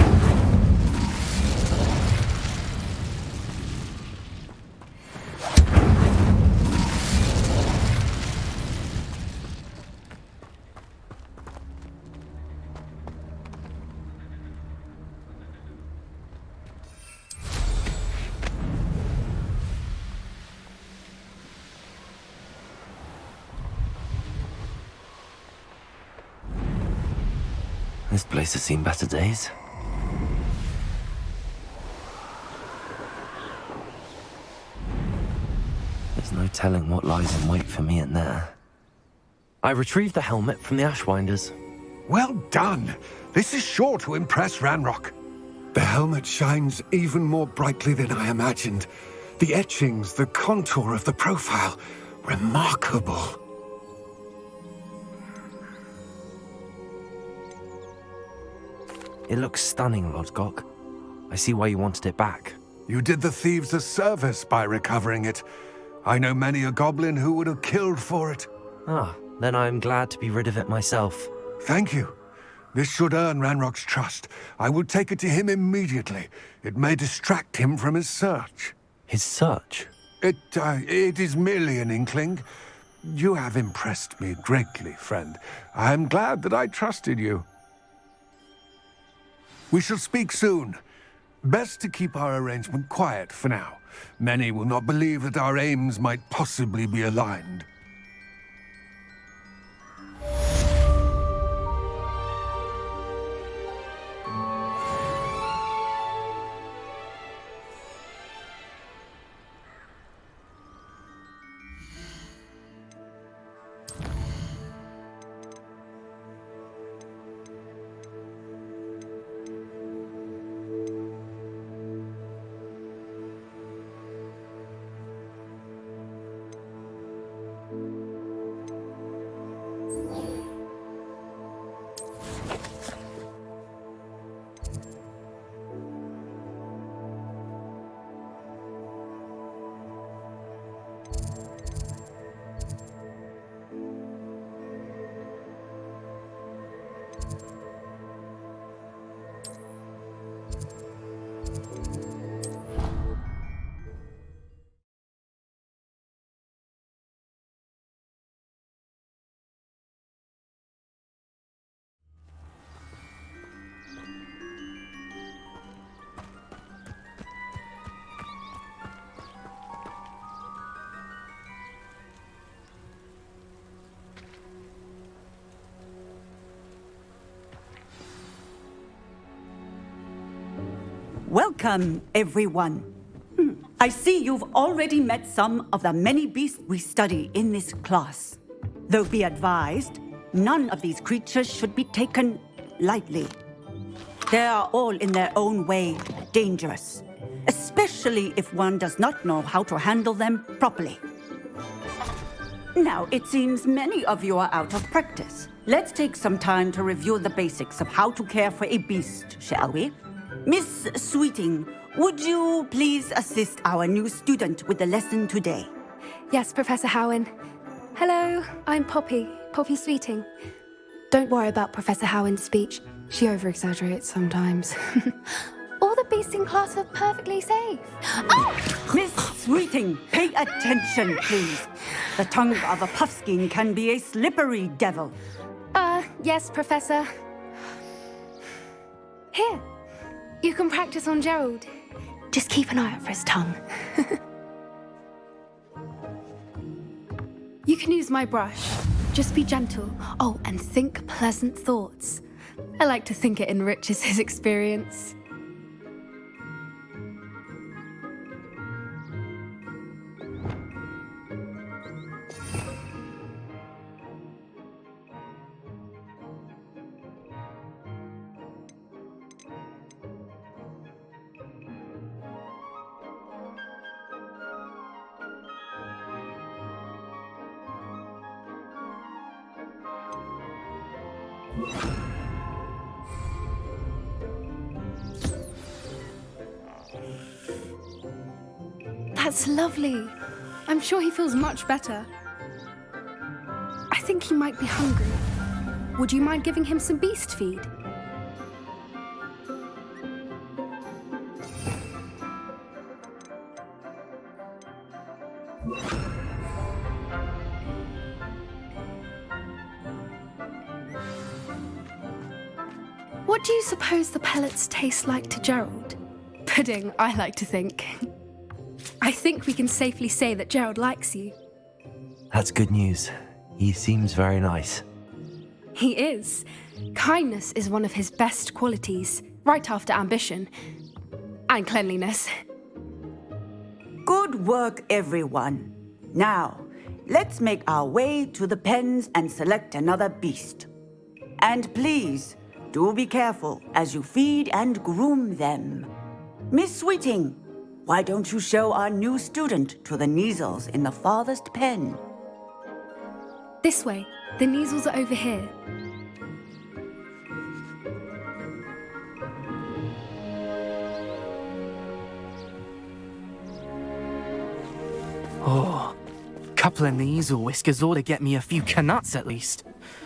This place has seen better days. There's no telling what lies in wait for me in there. I retrieved the helmet from the Ashwinders. Well done! This is sure to impress Ranrock. The helmet shines even more brightly than I imagined. The etchings, the contour of the profile, remarkable. It looks stunning, Lodgok. I see why you wanted it back. You did the thieves a service by recovering it. I know many a goblin who would have killed for it. Ah, then I'm glad to be rid of it myself. Thank you. This should earn Ranrock's trust. I will take it to him immediately. It may distract him from his search. His search? It is merely an inkling. You have impressed me greatly, friend. I am glad that I trusted you. We shall speak soon. Best to keep our arrangement quiet for now. Many will not believe that our aims might possibly be aligned. Welcome, everyone. I see you've already met some of the many beasts we study in this class. Though be advised, none of these creatures should be taken lightly. They are all in their own way dangerous, especially if one does not know how to handle them properly. Now, it seems many of you are out of practice. Let's take some time to review the basics of how to care for a beast, shall we? Miss Sweeting, would you please assist our new student with the lesson today? Yes, Professor Howen. Hello, I'm Poppy Sweeting. Don't worry about Professor Howen's speech. She over-exaggerates sometimes. All the beasts in class are perfectly safe. Oh! Miss Sweeting, pay attention, please. The tongue of a puffskein can be a slippery devil. Yes, Professor. Here, you can practice on Gerald. Just keep an eye out for his tongue. You can use my brush. Just be gentle. Oh, and think pleasant thoughts. I like to think it enriches his experience. That's lovely. I'm sure he feels much better. I think he might be hungry. Would you mind giving him some beast feed? What do you suppose the pellets taste like to Gerald? Pudding, I like to think. I think we can safely say that Gerald likes you. That's good news. He seems very nice. He is. Kindness is one of his best qualities, right after ambition. And cleanliness. Good work, everyone. Now, let's make our way to the pens and select another beast. And please, do be careful as you feed and groom them. Miss Sweeting, why don't you show our new student to the Neasels in the farthest pen? This way. The Neasels are over here. Oh, couple of Neasel whiskers ought to get me a few canuts at least.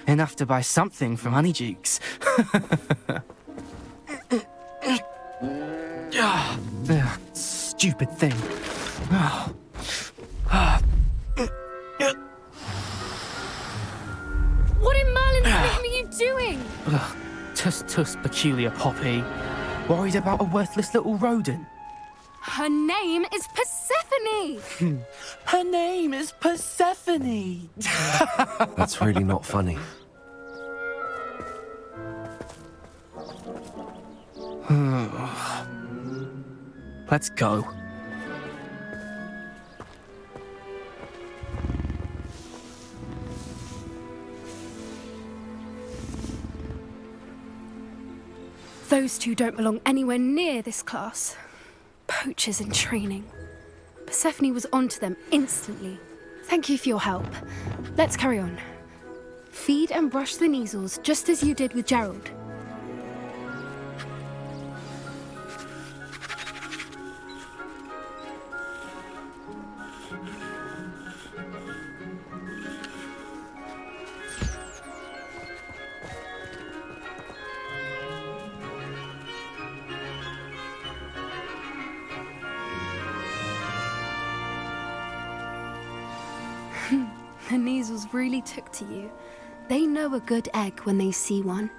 Enough to buy something from Honeydukes. Stupid thing. What in Merlin's name are you doing? Tuss, peculiar Poppy. Worried about a worthless little rodent? Her name is Persephone! Her name is Persephone! That's really not funny. Let's go. Those two don't belong anywhere near this class. Poachers in training. Persephone was onto them instantly. Thank you for your help. Let's carry on. Feed and brush the Neasels just as you did with Gerald. The Neasels really took to you. They know a good egg when they see one.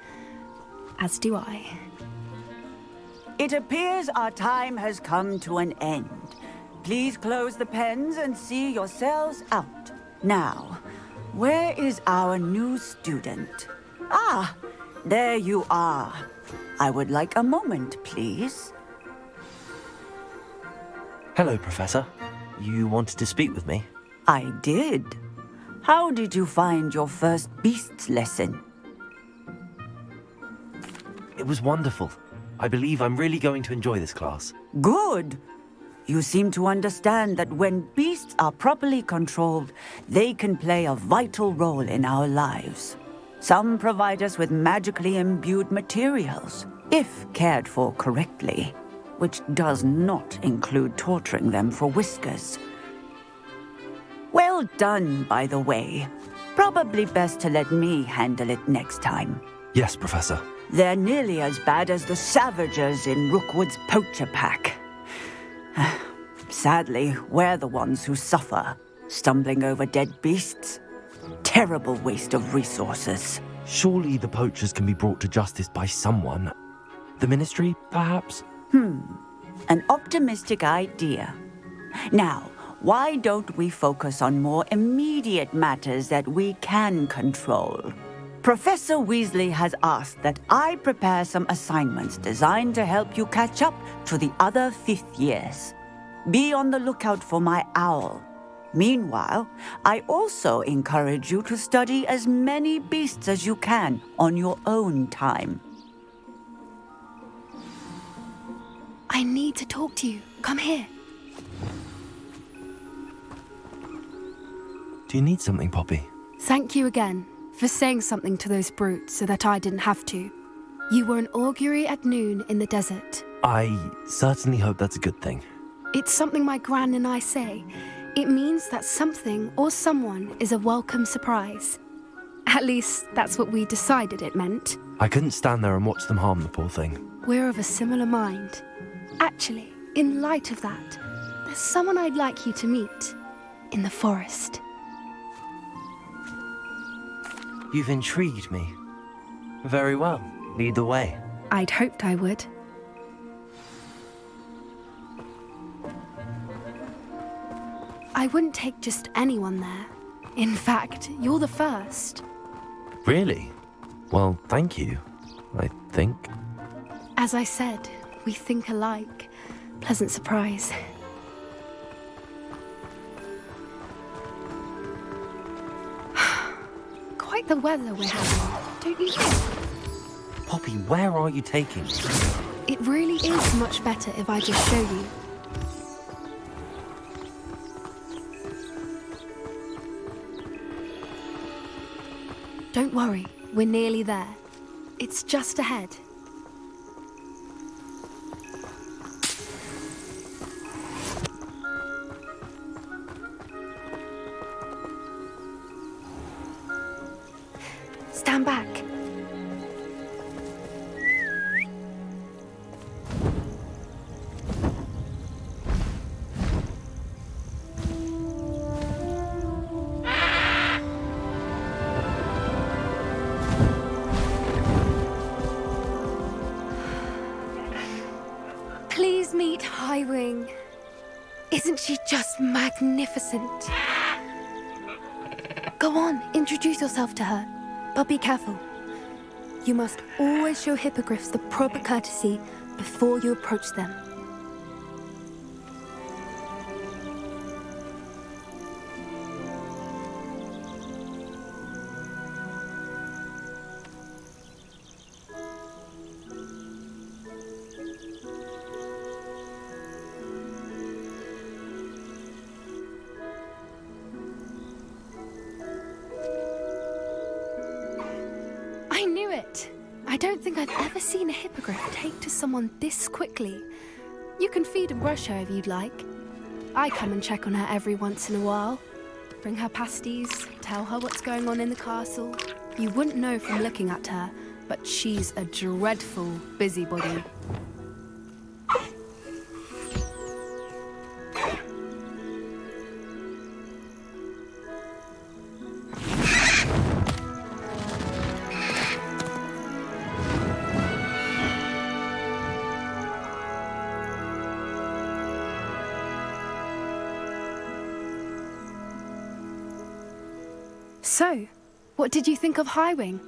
As do I. It appears our time has come to an end. Please close the pens and see yourselves out. Now, where is our new student? Ah, there you are. I would like a moment, please. Hello, Professor. You wanted to speak with me? I did. How did you find your first beasts lesson? It was wonderful. I believe I'm really going to enjoy this class. Good. You seem to understand that when beasts are properly controlled, they can play a vital role in our lives. Some provide us with magically imbued materials, if cared for correctly, which does not include torturing them for whiskers. Well done, by the way. Probably best to let me handle it next time. Yes, Professor. They're nearly as bad as the Savagers in Rookwood's poacher pack. Sadly, we're the ones who suffer, stumbling over dead beasts. Terrible waste of resources. Surely the poachers can be brought to justice by someone. The Ministry, perhaps? An optimistic idea. Now, why don't we focus on more immediate matters that we can control? Professor Weasley has asked that I prepare some assignments designed to help you catch up to the other fifth years. Be on the lookout for my owl. Meanwhile, I also encourage you to study as many beasts as you can on your own time. I need to talk to you. Come here. Do you need something, Poppy? Thank you again for saying something to those brutes so that I didn't have to. You were an augury at noon in the desert. I certainly hope that's a good thing. It's something my gran and I say. It means that something or someone is a welcome surprise. At least, that's what we decided it meant. I couldn't stand there and watch them harm the poor thing. We're of a similar mind. Actually, in light of that, there's someone I'd like you to meet in the forest. You've intrigued me. Very well. Lead the way. I'd hoped I would. I wouldn't take just anyone there. In fact, you're the first. Really? Well, thank you, I think. As I said, we think alike. Pleasant surprise. Quite the weather we're having, don't you think? Poppy, where are you taking me? It really is much better if I just show you. Don't worry, we're nearly there. It's just ahead. Stand back. Please meet Highwing. Isn't she just magnificent? Go on, introduce yourself to her. But be careful. You must always show hippogriffs the proper courtesy before you approach them. I knew it! I don't think I've ever seen a hippogriff take to someone this quickly. You can feed and brush her if you'd like. I come and check on her every once in a while. Bring her pasties, tell her what's going on in the castle. You wouldn't know from looking at her, but she's a dreadful busybody. So, what did you think of Highwing?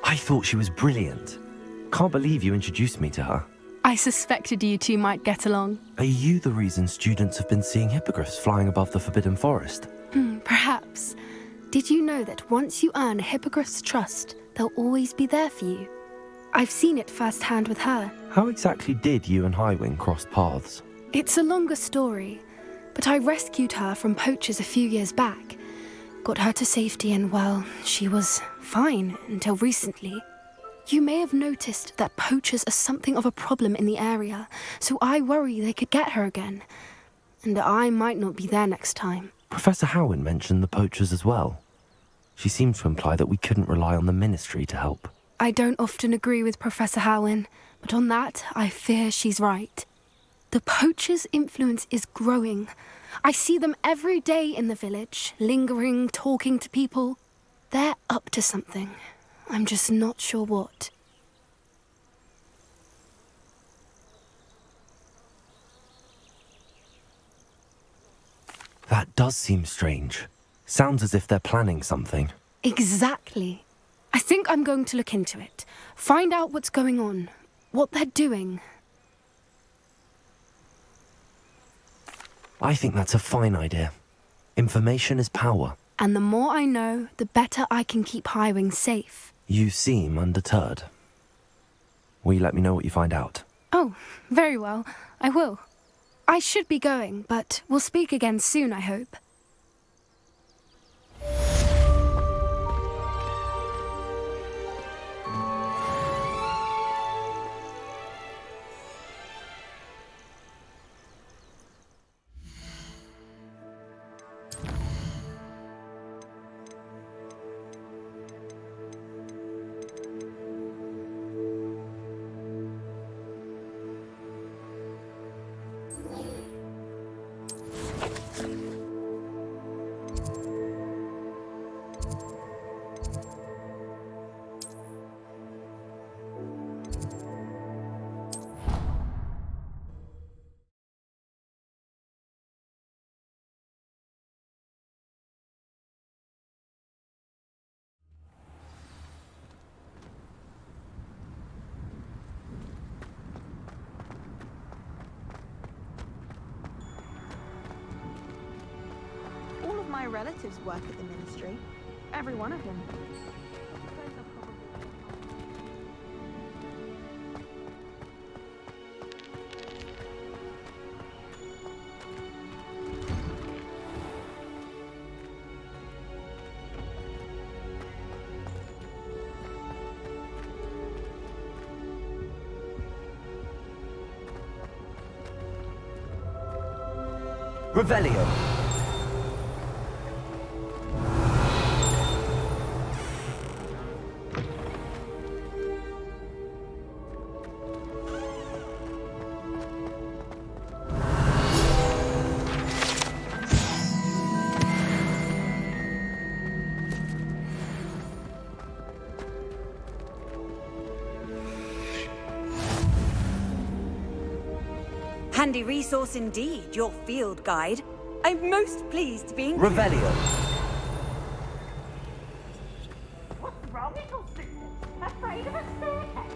I thought she was brilliant. Can't believe you introduced me to her. I suspected you two might get along. Are you the reason students have been seeing hippogriffs flying above the Forbidden Forest? Perhaps. Did you know that once you earn a hippogriff's trust, they'll always be there for you? I've seen it firsthand with her. How exactly did you and Highwing cross paths? It's a longer story, but I rescued her from poachers a few years back. Got her to safety and, well, she was fine until recently. You may have noticed that poachers are something of a problem in the area, so I worry they could get her again. And I might not be there next time. Professor Howin mentioned the poachers as well. She seemed to imply that we couldn't rely on the Ministry to help. I don't often agree with Professor Howin, but on that, I fear she's right. The poachers' influence is growing. I see them every day in the village, lingering, talking to people. They're up to something. I'm just not sure what. That does seem strange. Sounds as if they're planning something. Exactly. I think I'm going to look into it. Find out what's going on, what they're doing. I think that's a fine idea. Information is power. And the more I know, the better I can keep Highwing safe. You seem undeterred. Will you let me know what you find out? Oh, very well. I will. I should be going, but we'll speak again soon, I hope. All of my relatives work at the Ministry. Every one of them. Revelio. Handy resource indeed, your field guide. I'm most pleased to be included. Revelio. What's wrong, little sisters? Afraid of a staircase?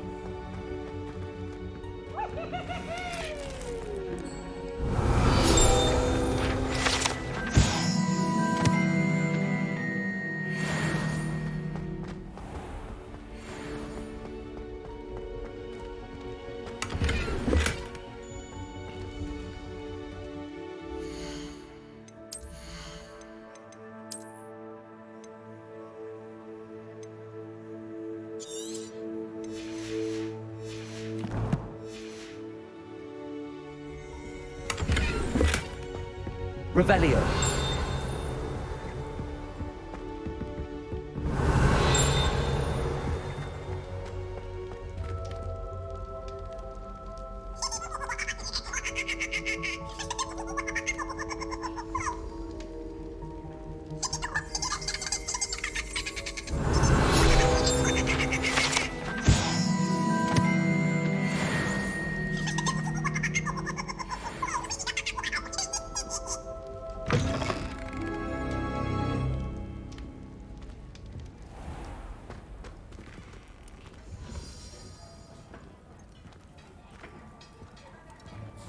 Revelio.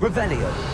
Revelio.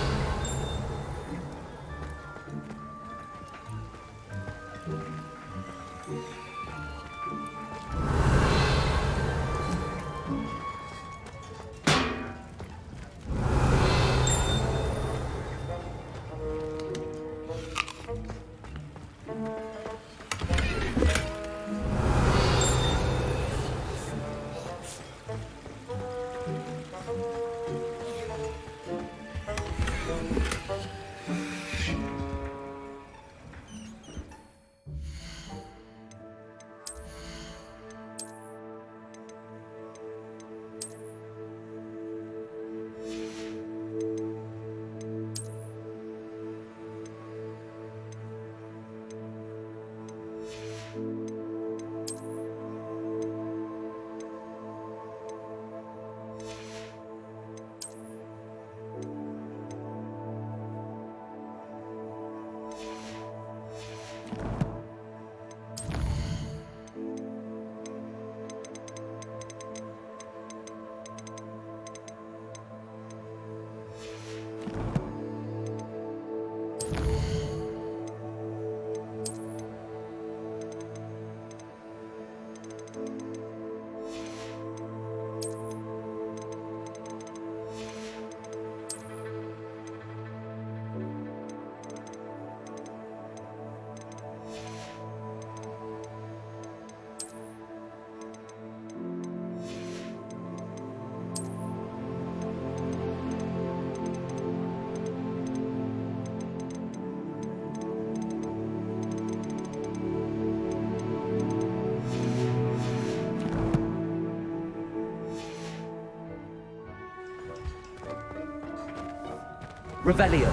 Revelio.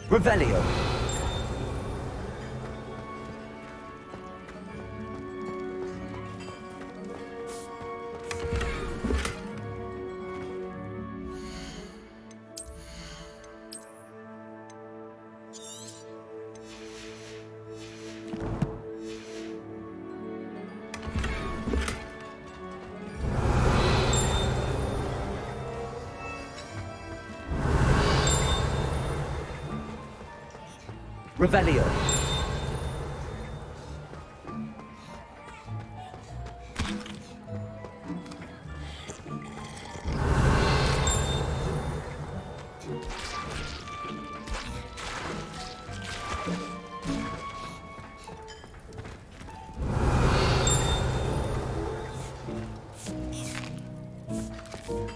Revelio. Revelio.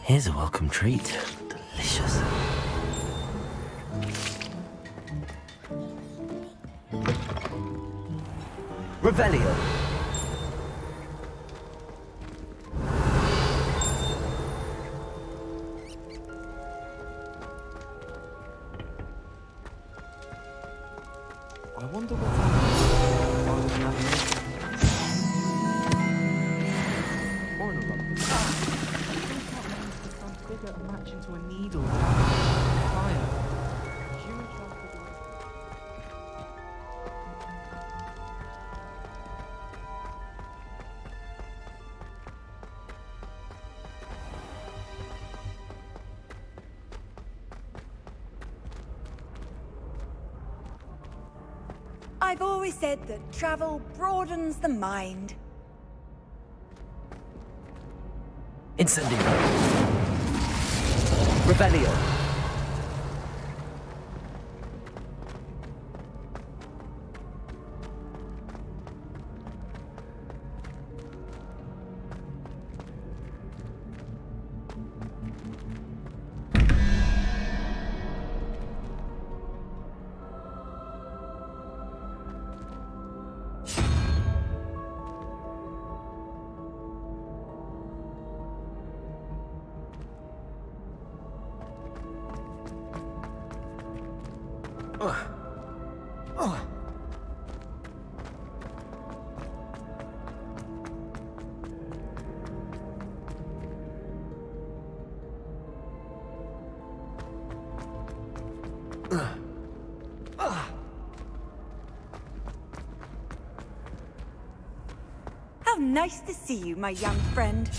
Here's a welcome treat. Delicious. Revelio. I wonder what that or an eruption. Some figure a match into a needle. Fire. Human transfer. I've always said that travel broadens the mind. Incendio. Revelio. How nice to see you, my young friend.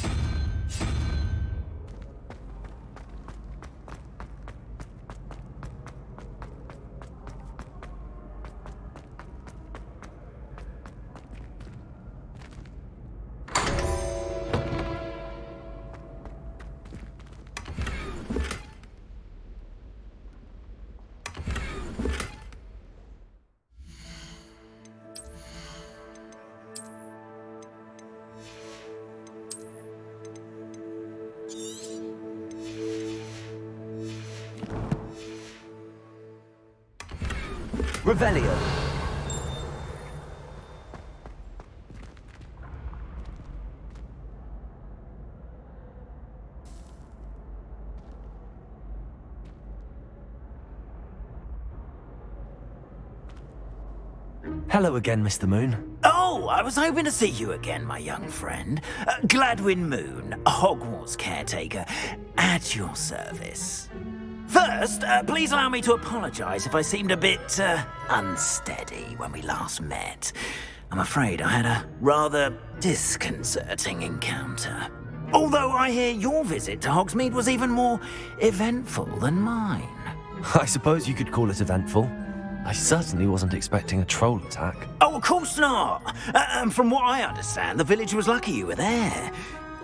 Revelio. Hello again, Mr. Moon. Oh, I was hoping to see you again, my young friend. Gladwin Moon, Hogwarts caretaker, at your service. First, please allow me to apologise if I seemed a bit unsteady when we last met. I'm afraid I had a rather disconcerting encounter. Although I hear your visit to Hogsmeade was even more eventful than mine. I suppose you could call it eventful. I certainly wasn't expecting a troll attack. Oh, of course not. From what I understand, the village was lucky you were there.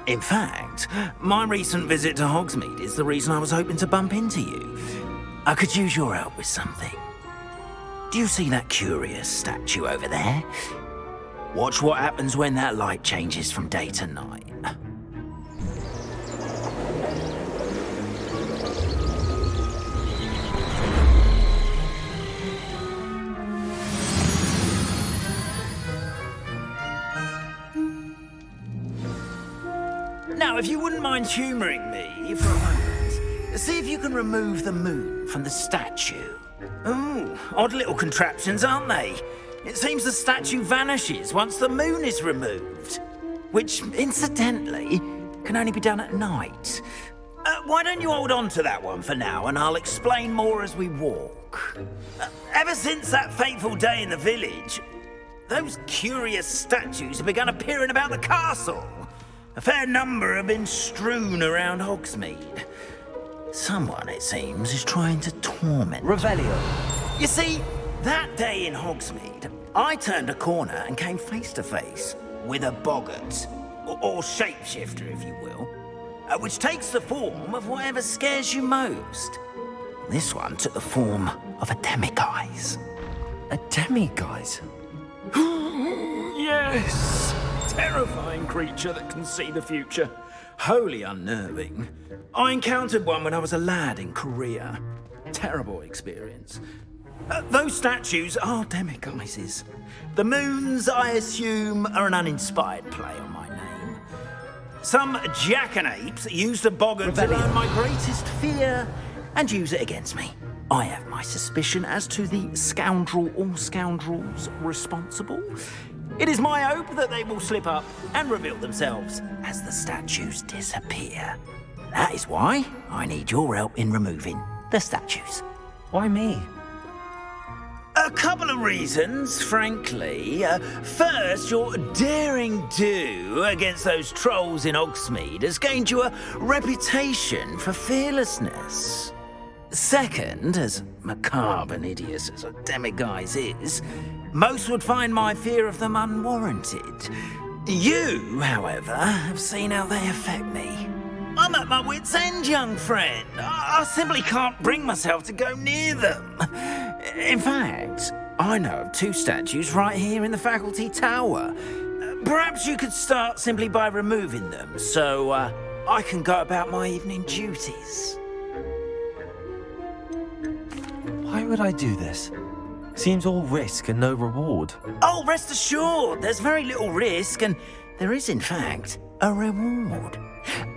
In fact, my recent visit to Hogsmeade is the reason I was hoping to bump into you. I could use your help with something. Do you see that curious statue over there? Watch what happens when that light changes from day to night. Now, if you wouldn't mind humouring me for a moment, see if you can remove the moon from the statue. Ooh, odd little contraptions, aren't they? It seems the statue vanishes once the moon is removed. Which, incidentally, can only be done at night. Why don't you hold on to that one for now, and I'll explain more as we walk. Ever since that fateful day in the village, those curious statues have begun appearing about the castle. A fair number have been strewn around Hogsmeade. Someone, it seems, is trying to torment Revelio. You see, that day in Hogsmeade, I turned a corner and came face to face with a boggart, or shapeshifter, if you will, which takes the form of whatever scares you most. This one took the form of a demiguise. A demiguise? Yes! Terrifying creature that can see the future. Wholly unnerving. I encountered one when I was a lad in Korea. Terrible experience. Those statues are demiguises. The moons, I assume, are an uninspired play on my name. Some jackanapes used a boggart to learn my greatest fear and use it against me. I have my suspicion as to the scoundrel or scoundrels responsible. It is my hope that they will slip up and reveal themselves as the statues disappear. That is why I need your help in removing the statues. Why me? A couple of reasons, frankly. First, your daring do against those trolls in Hogsmeade has gained you a reputation for fearlessness. Second, as macabre and hideous as a demiguise is, most would find my fear of them unwarranted. You, however, have seen how they affect me. I'm at my wit's end, young friend. I simply can't bring myself to go near them. In fact, I know of two statues right here in the faculty tower. Perhaps you could start simply by removing them, so I can go about my evening duties. Why would I do this? Seems all risk and no reward. Oh, rest assured, there's very little risk, and there is, in fact, a reward.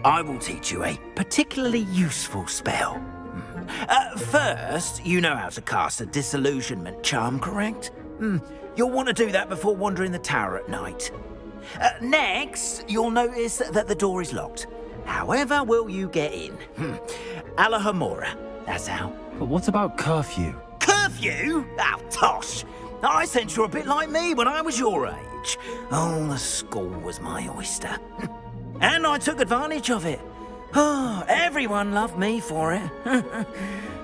I will teach you a particularly useful spell. First, you know how to cast a disillusionment charm, correct? You'll want to do that before wandering the tower at night. Next, you'll notice that the door is locked. However will you get in? Alahomora, that's how. But what about curfew? Curfew? Oh, tosh! I sense you're a bit like me when I was your age. Oh, the school was my oyster. And I took advantage of it. Oh, everyone loved me for it.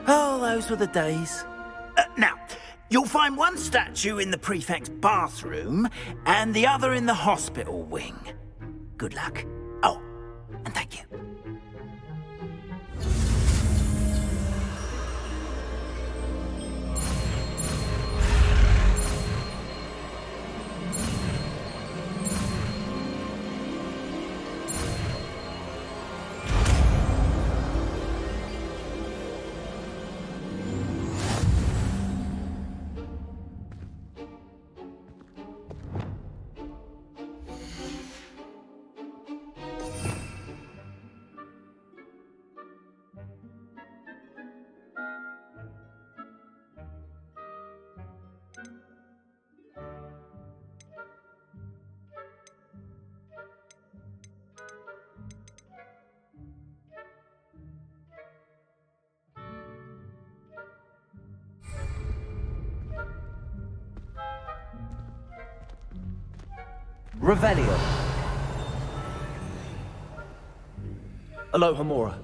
Oh, those were the days. Now, you'll find one statue in the prefect's bathroom and the other in the hospital wing. Good luck. Oh, and thank you. Revelio. Alohomora.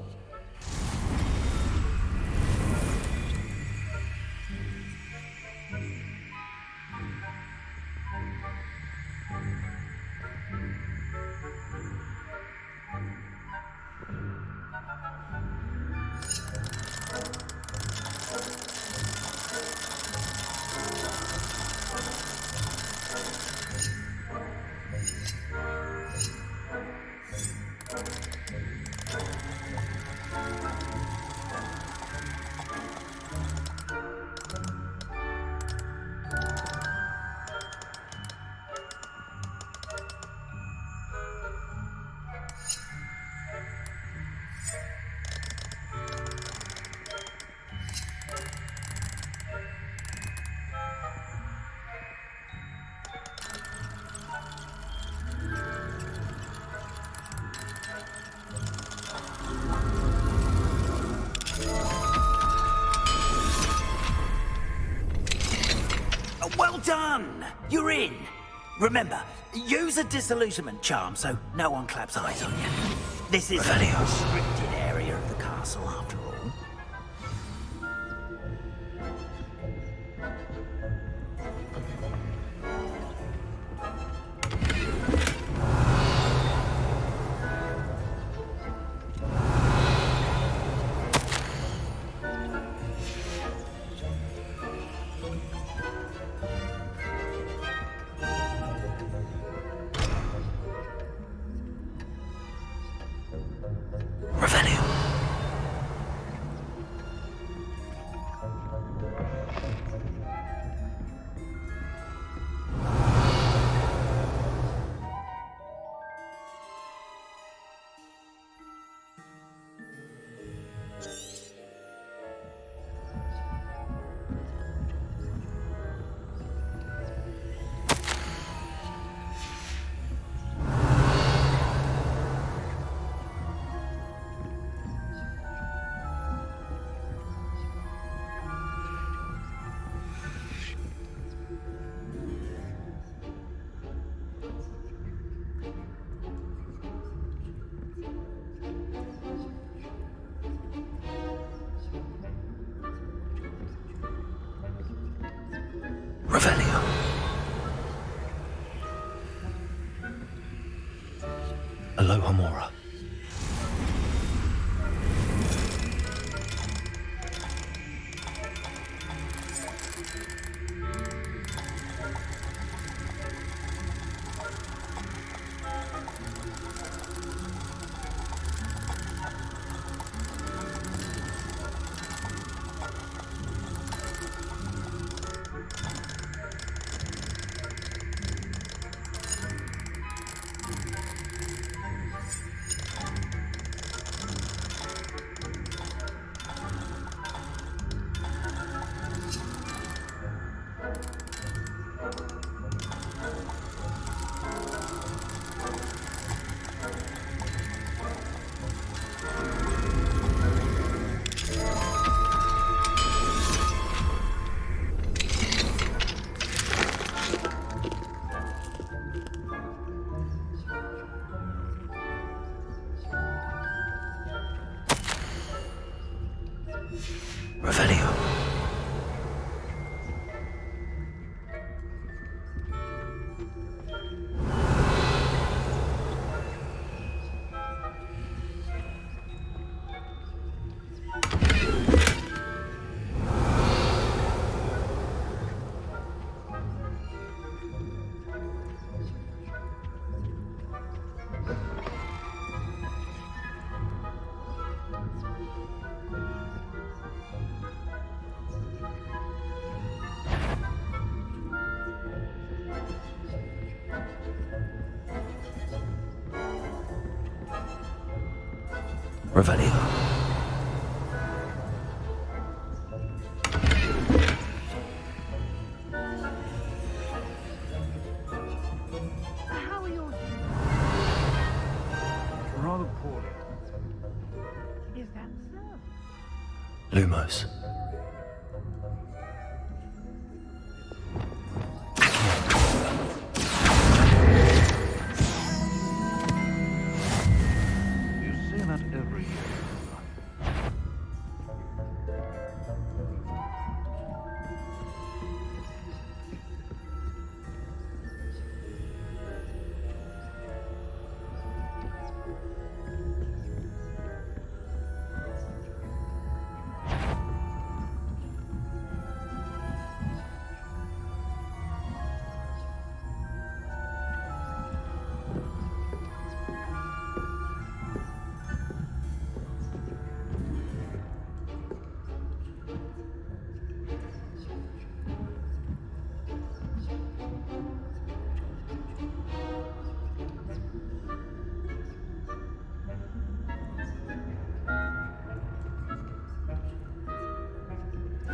Well done! You're in. Remember, use a disillusionment charm so no one claps eyes on you. This is a restricted area of the castle, after all. Revelio. Alohomora. Revelio. Revelio. How are yours? Rather poorly. Is that so? Lumos. You say that every year.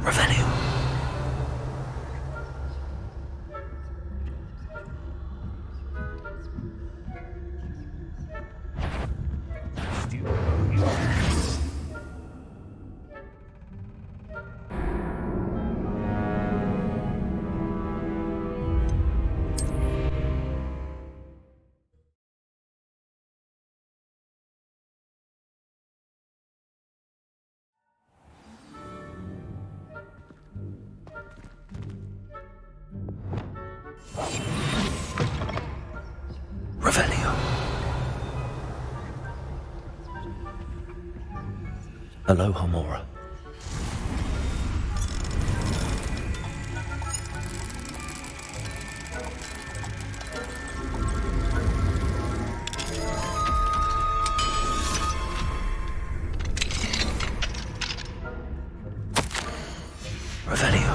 Revelio. Revelio. Aloha Mora. Revelio.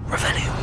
Revelio.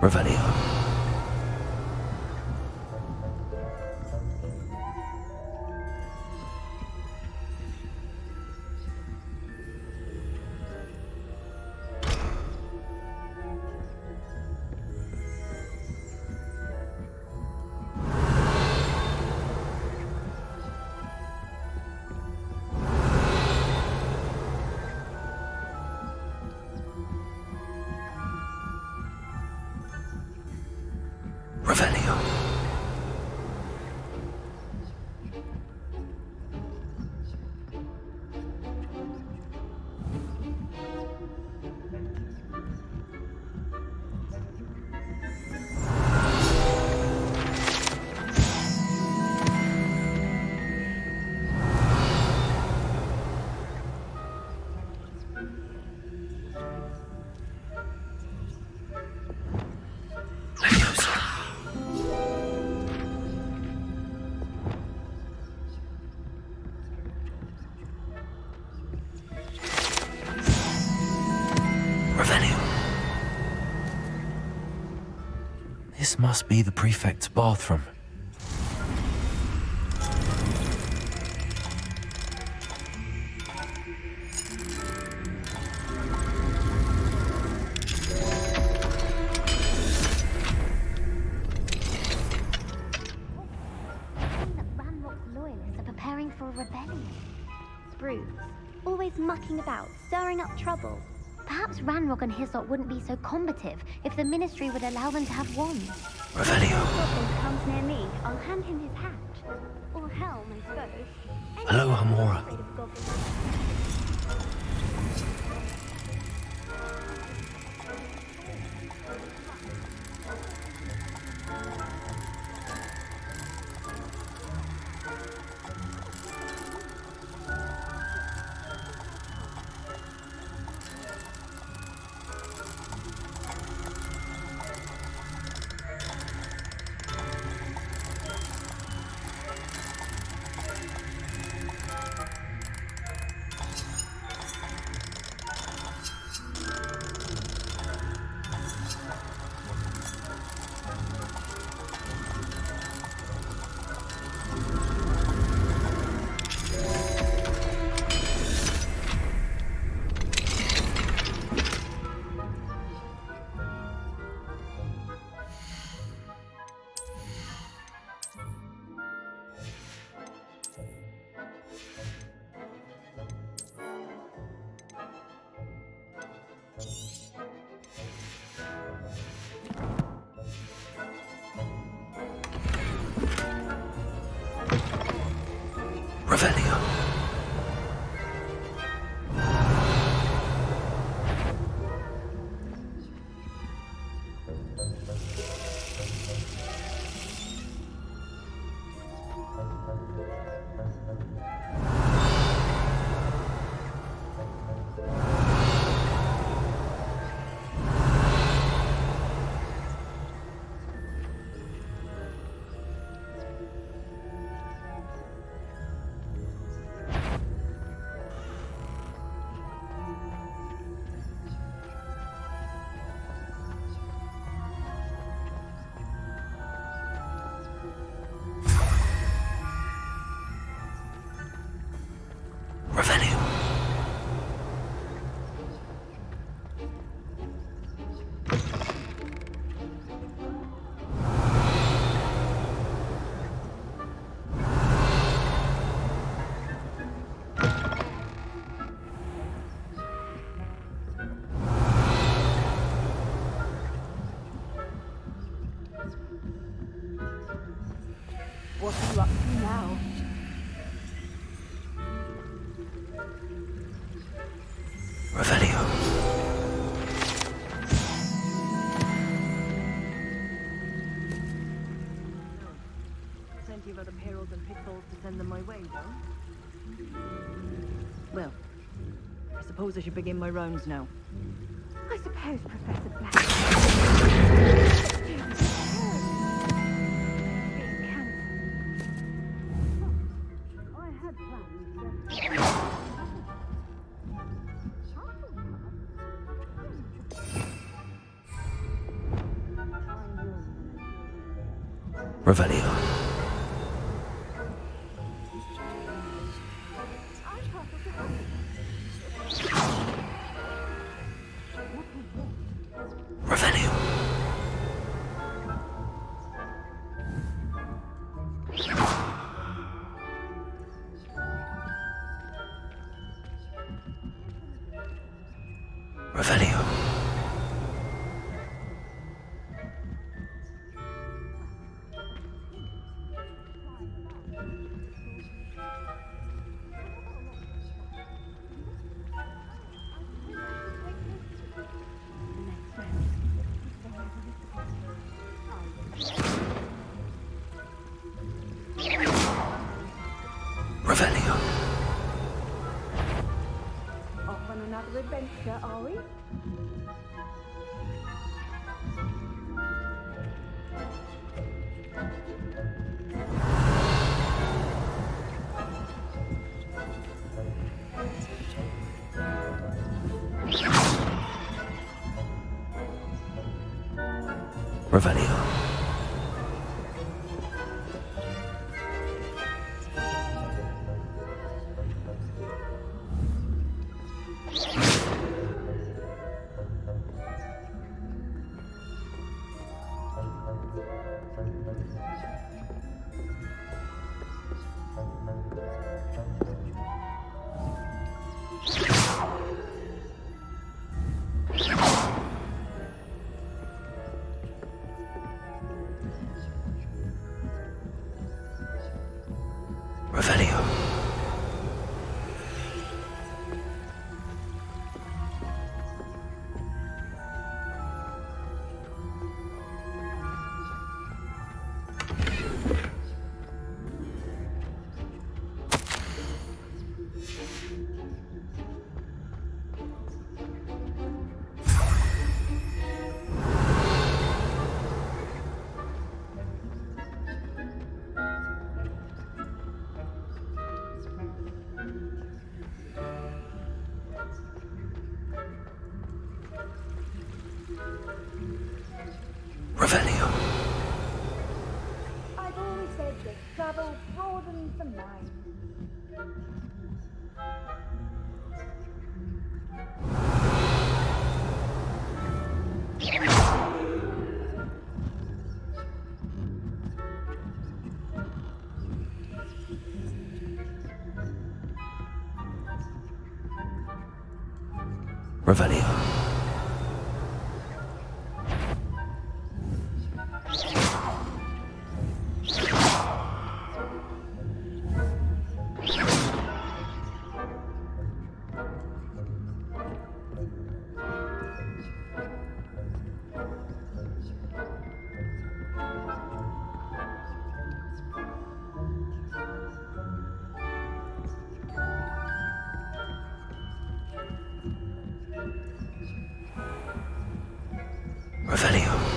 Revelio. Must be the prefect's bathroom. Loyalists are preparing for a rebellion. Spruce, always mucking about, stirring up trouble. Perhaps Ranrock and his lot wouldn't be so combative if the Ministry would allow them to have wands. Revelio. If Goblin comes near me, I'll hand him his hat. Or helm, I suppose. Hello, Hamora. Afraid of goblins. Revelio. What are you up to now? Revelio. Plenty of other perils and pitfalls to send them my way, though. Well, I suppose I should begin my rounds now. I suppose, Professor Black. I had plans. Revelio. Revelio. Revelio. Revelio. Off on another adventure, are we? Revelio. Revelio. Revelio. I've always said that travel broadens the mind. Revelio. Revelio.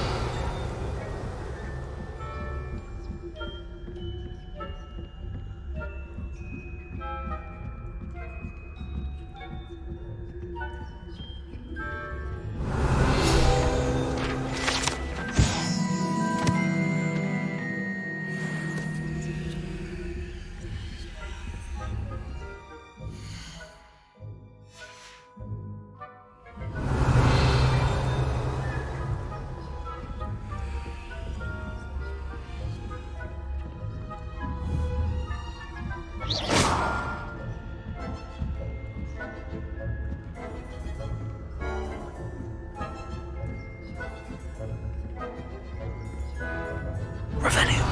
Revelio.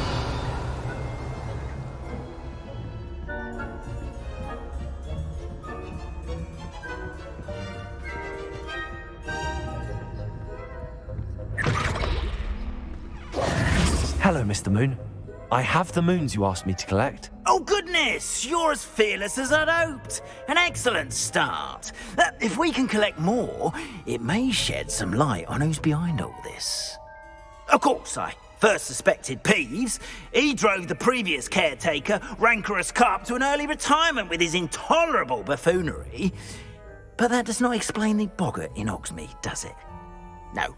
Hello, Mr. Moon. I have the moons you asked me to collect. Oh, goodness! You're as fearless as I'd hoped. An excellent start. If we can collect more, it may shed some light on who's behind all this. Of course, I first suspected Peeves. He drove the previous caretaker, Rancorous Carp, to an early retirement with his intolerable buffoonery. But that does not explain the boggart in Hogsmeade, does it? No.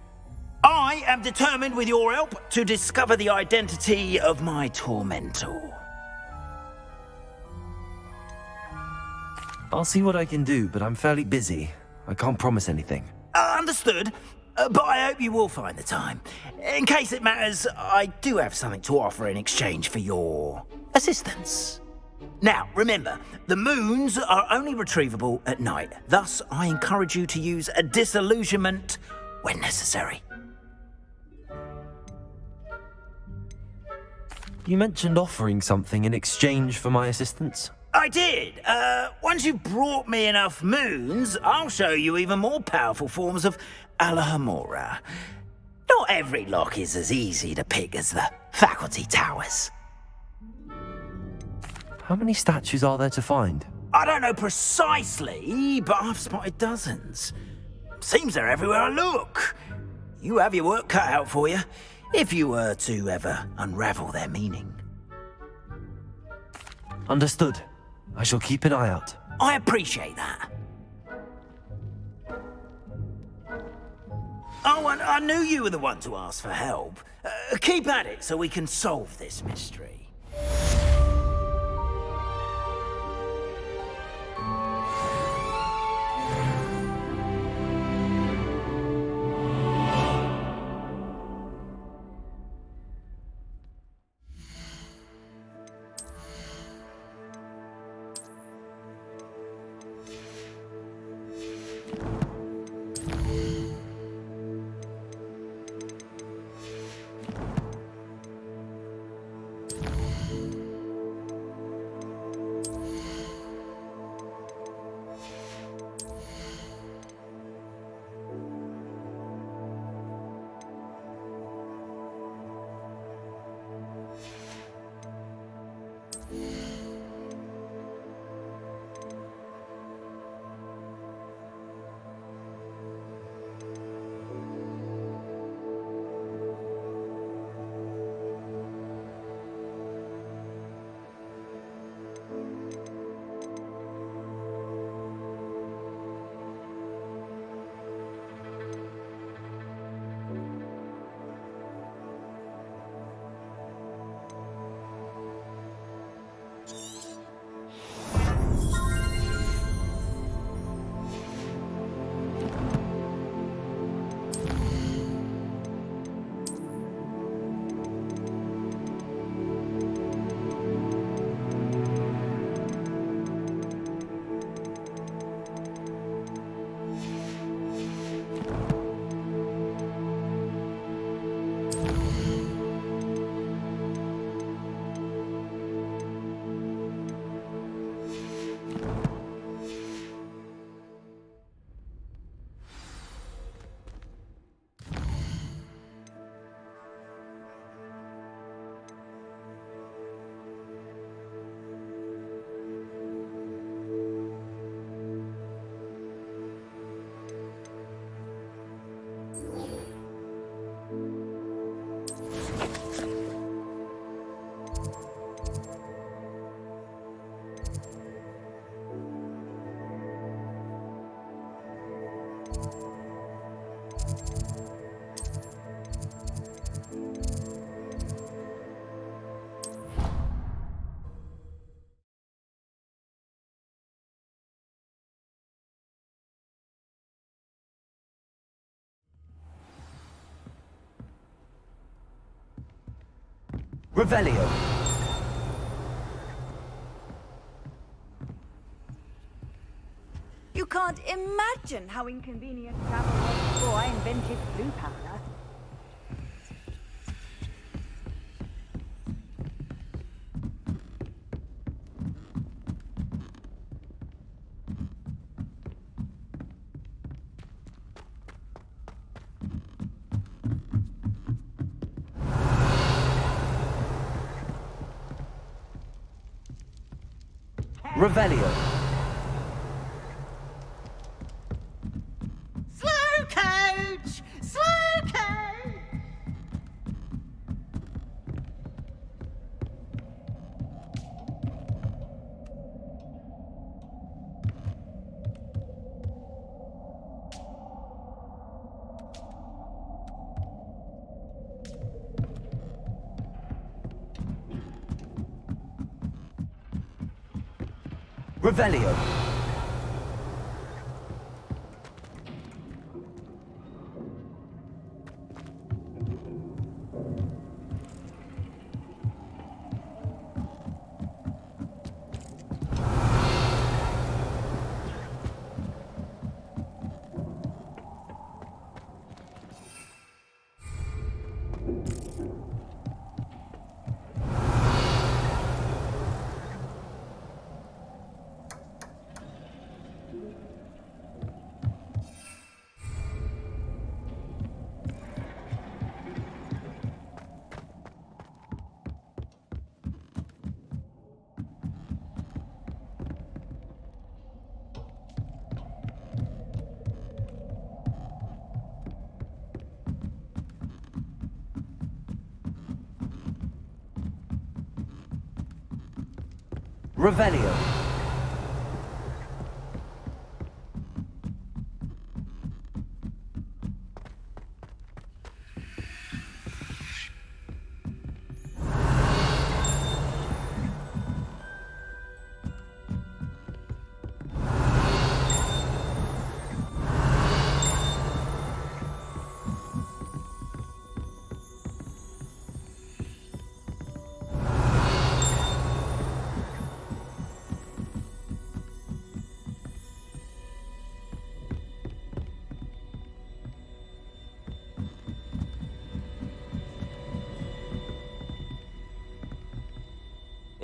I am determined, with your help, to discover the identity of my tormentor. I'll see what I can do, but I'm fairly busy. I can't promise anything. Understood. But I hope you will find the time. In case it matters, I do have something to offer in exchange for your assistance. Now, remember, the moons are only retrievable at night. Thus, I encourage you to use a disillusionment when necessary. You mentioned offering something in exchange for my assistance? I did. Once you've brought me enough moons, I'll show you even more powerful forms of Alahamora. Not every lock is as easy to pick as the faculty towers. How many statues are there to find? I don't know precisely, but I've spotted dozens. Seems they're everywhere I look. You have your work cut out for you, if you were to ever unravel their meaning. Understood. I shall keep an eye out. I appreciate that. Oh, and I knew you were the one to ask for help. Keep at it so we can solve this mystery. Revelio. You can't imagine how inconvenient travel was before I invented blue powder. Revelio. Slow coach! Slow coach! Revelio. Revelio.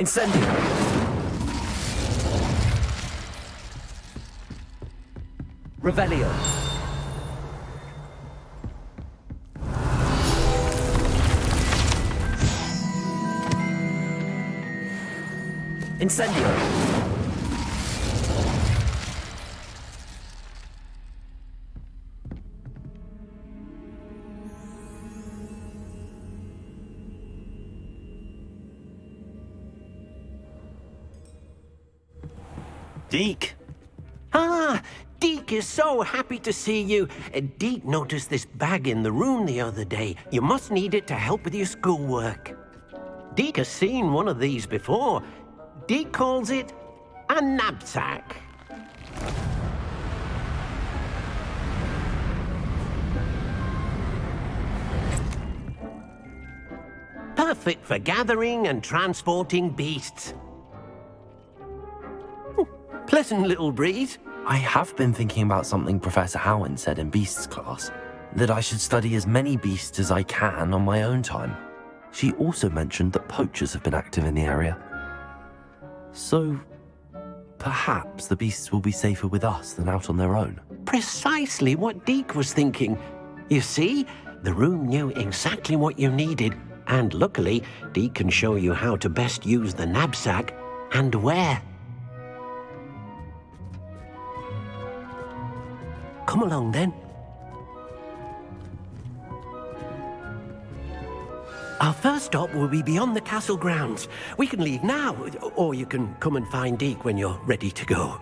Incendio. Revelio. Incendio. Deke. Ah, Deke is so happy to see you. Deke noticed this bag in the room the other day. You must need it to help with your schoolwork. Deke has seen one of these before. Deke calls it a knapsack. Perfect for gathering and transporting beasts. Pleasant little breeze. I have been thinking about something Professor Howard said in Beasts class, that I should study as many beasts as I can on my own time. She also mentioned that poachers have been active in the area. So, perhaps the beasts will be safer with us than out on their own. Precisely what Deke was thinking. You see, the room knew exactly what you needed, and luckily, Deke can show you how to best use the knapsack and where. Come along then. Our first stop will be beyond the castle grounds. We can leave now, or you can come and find Deke when you're ready to go.